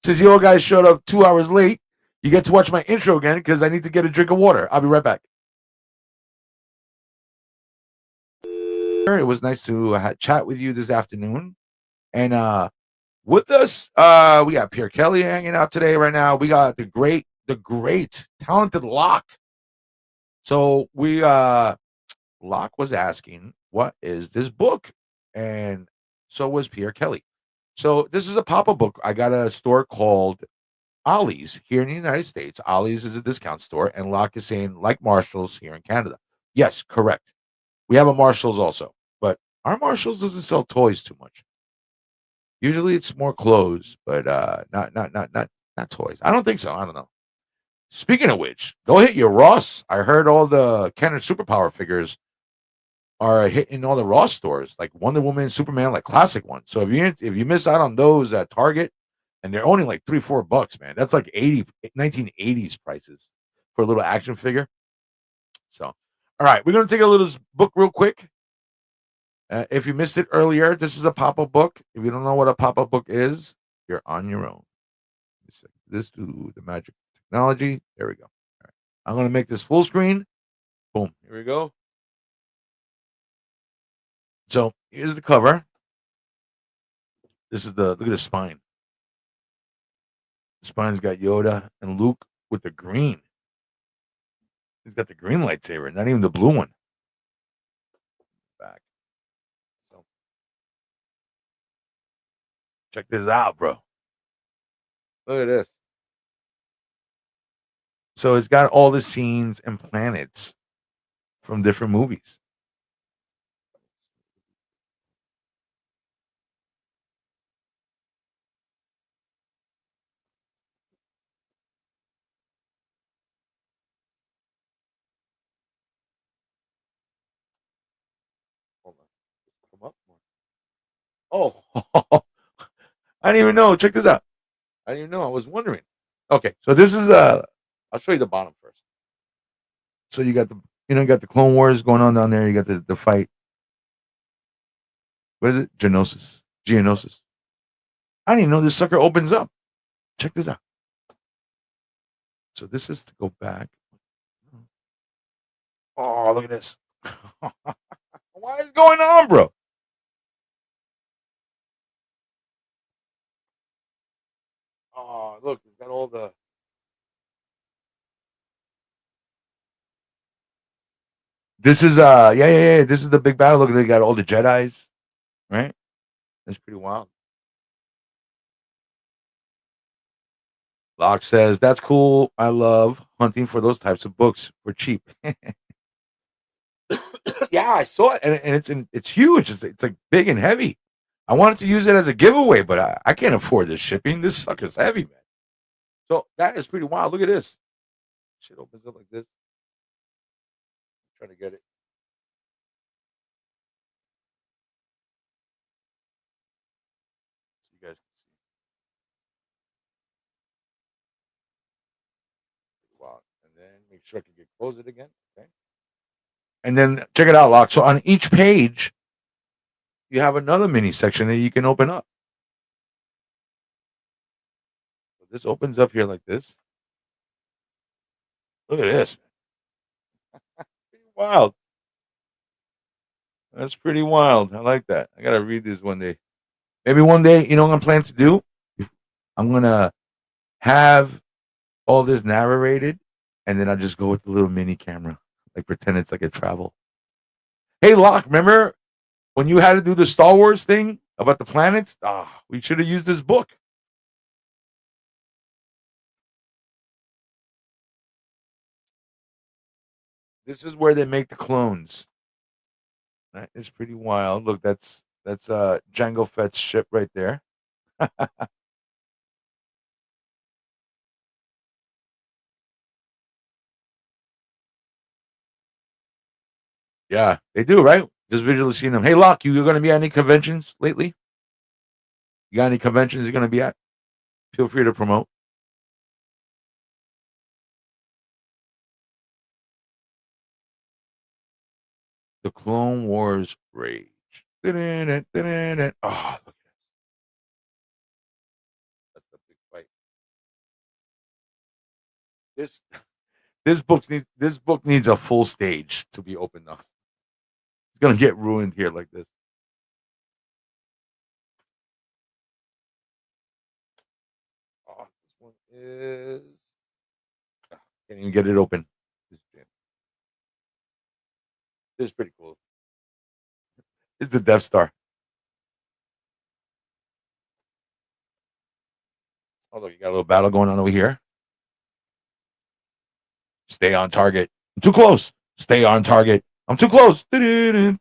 since you all guys showed up 2 hours late, You get to watch my intro again because I need to get a drink of water. I'll be right back. It was nice to chat with you this afternoon. And with us, we got Pierre Kelly hanging out today right now. We got the great, talented Locke. So Locke was asking, what is this book? And so was Pierre Kelly. So this is a pop-up book. I got a store called Ollie's here in the United States. Ollie's is a discount store, and Locke is saying like Marshalls here in Canada. Yes, correct. We have a Marshalls also, but our Marshalls doesn't sell toys too much. Usually it's more clothes, but not toys. I don't think so. I don't know. Speaking of which, go hit your Ross. I heard all the Kenner superpower figures are hitting all the Ross stores, like Wonder Woman, Superman, like classic ones. So if you miss out on those at Target, and they're only like $3-4, man, that's like 1980s prices for a little action figure. So, all right, we're gonna take a little book real quick. If you missed it earlier, this is a pop-up book. If you don't know what a pop-up book is, you're on your own. This to the magic technology. There we go. All right. I'm gonna make this full screen. Boom. Here we go. So here's the cover. This is the look at the spine. The spine's got Yoda and Luke with the green. He's got the green lightsaber, not even the blue one. Back. So check this out, bro. Look at this. So it's got all the scenes and planets from different movies. Hold on. Come up more. Oh, I didn't even know. Check this out. I didn't even know. I was wondering. Okay, so this is I'll show you the bottom first. So you got you got the Clone Wars going on down there. You got the fight. What is it? Geonosis. Geonosis. I didn't even know this sucker opens up. Check this out. So this is to go back. Oh, look at this. What is going on, bro? Oh, look, it's got all the. This is yeah. This is the big battle. Look, they got all the Jedi's, right? That's pretty wild. Locke says that's cool. I love hunting for those types of books for cheap. Yeah, I saw it, and it's huge. It's like big and heavy. I wanted to use it as a giveaway, but I can't afford this shipping. This sucker's heavy, man. So that is pretty wild. Look at this. Shit opens up like this. I'm trying to get it. So you guys can see. Wow. And then make sure I can get close it again. Okay. And then check it out, Lock. So on each page, you have another mini section that you can open up. So this opens up here like this. Look at this. Pretty wild. That's pretty wild. I like that. I gotta read this one day. Maybe one day, you know what I'm planning to do? I'm gonna have all this narrated, and then I just go with the little mini camera, like pretend it's like a travel. Hey, Locke, remember when you had to do the Star Wars thing about the planets? Ah, we should have used this book. This is where they make the clones. That is pretty wild. Look, that's Jango Fett's ship right there. Yeah, they do, right? Just visually seeing them. Hey, Locke, you going to be at any conventions lately? You got any conventions you're going to be at? Feel free to promote. The Clone Wars Rage. Oh, look at that. That's the big fight. This this book needs a full stage to be opened up. It's gonna get ruined here like this. Oh, this one is can't even get it open. This is pretty cool. It's the Death Star. Oh look, you got a little battle going on over here. Stay on target. I'm too close. Stay on target. I'm too close. Is the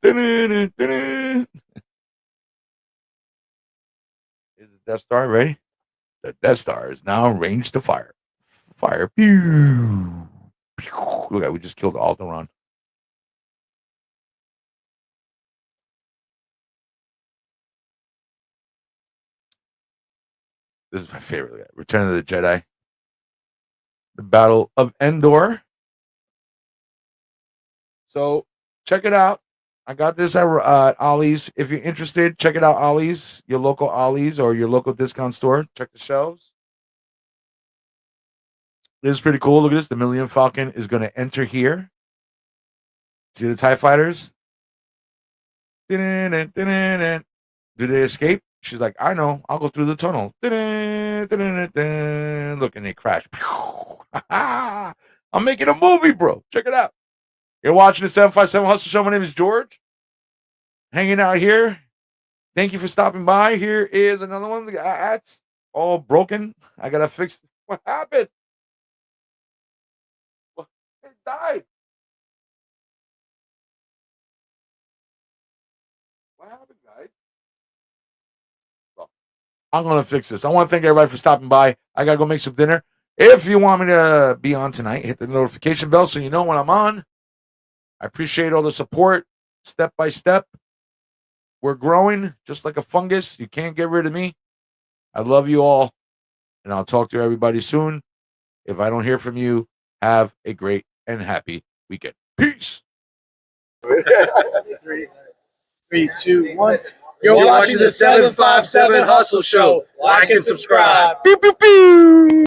Death Star ready? The Death Star is now ranged to fire. Fire. Pew. Pew. Look at we just killed Alderaan. This is my favorite. Return of the Jedi. The Battle of Endor. So check it out. I got this at Ollie's. If you're interested, check it out, Ollie's, your local Ollie's or your local discount store. Check the shelves. This is pretty cool. Look at this. The Millennium Falcon is going to enter here. See the TIE fighters? Do they escape? She's like, I know. I'll go through the tunnel. Look, and they crash. I'm making a movie, bro. Check it out. You're watching the 757 Hustle Show. My name is George. Hanging out here. Thank you for stopping by. Here is another one. The ads all broken. I gotta fix. What happened? It died. What happened, guys? Well, I'm gonna fix this. I want to thank everybody for stopping by. I gotta go make some dinner. If you want me to be on tonight, hit the notification bell so you know when I'm on. I appreciate all the support, step by step. We're growing just like a fungus. You can't get rid of me. I love you all, and I'll talk to everybody soon. If I don't hear from you, have a great and happy weekend. Peace. 3, 2, 1. You're watching the 757 Hustle Show. Like and subscribe. Pew, pew, pew.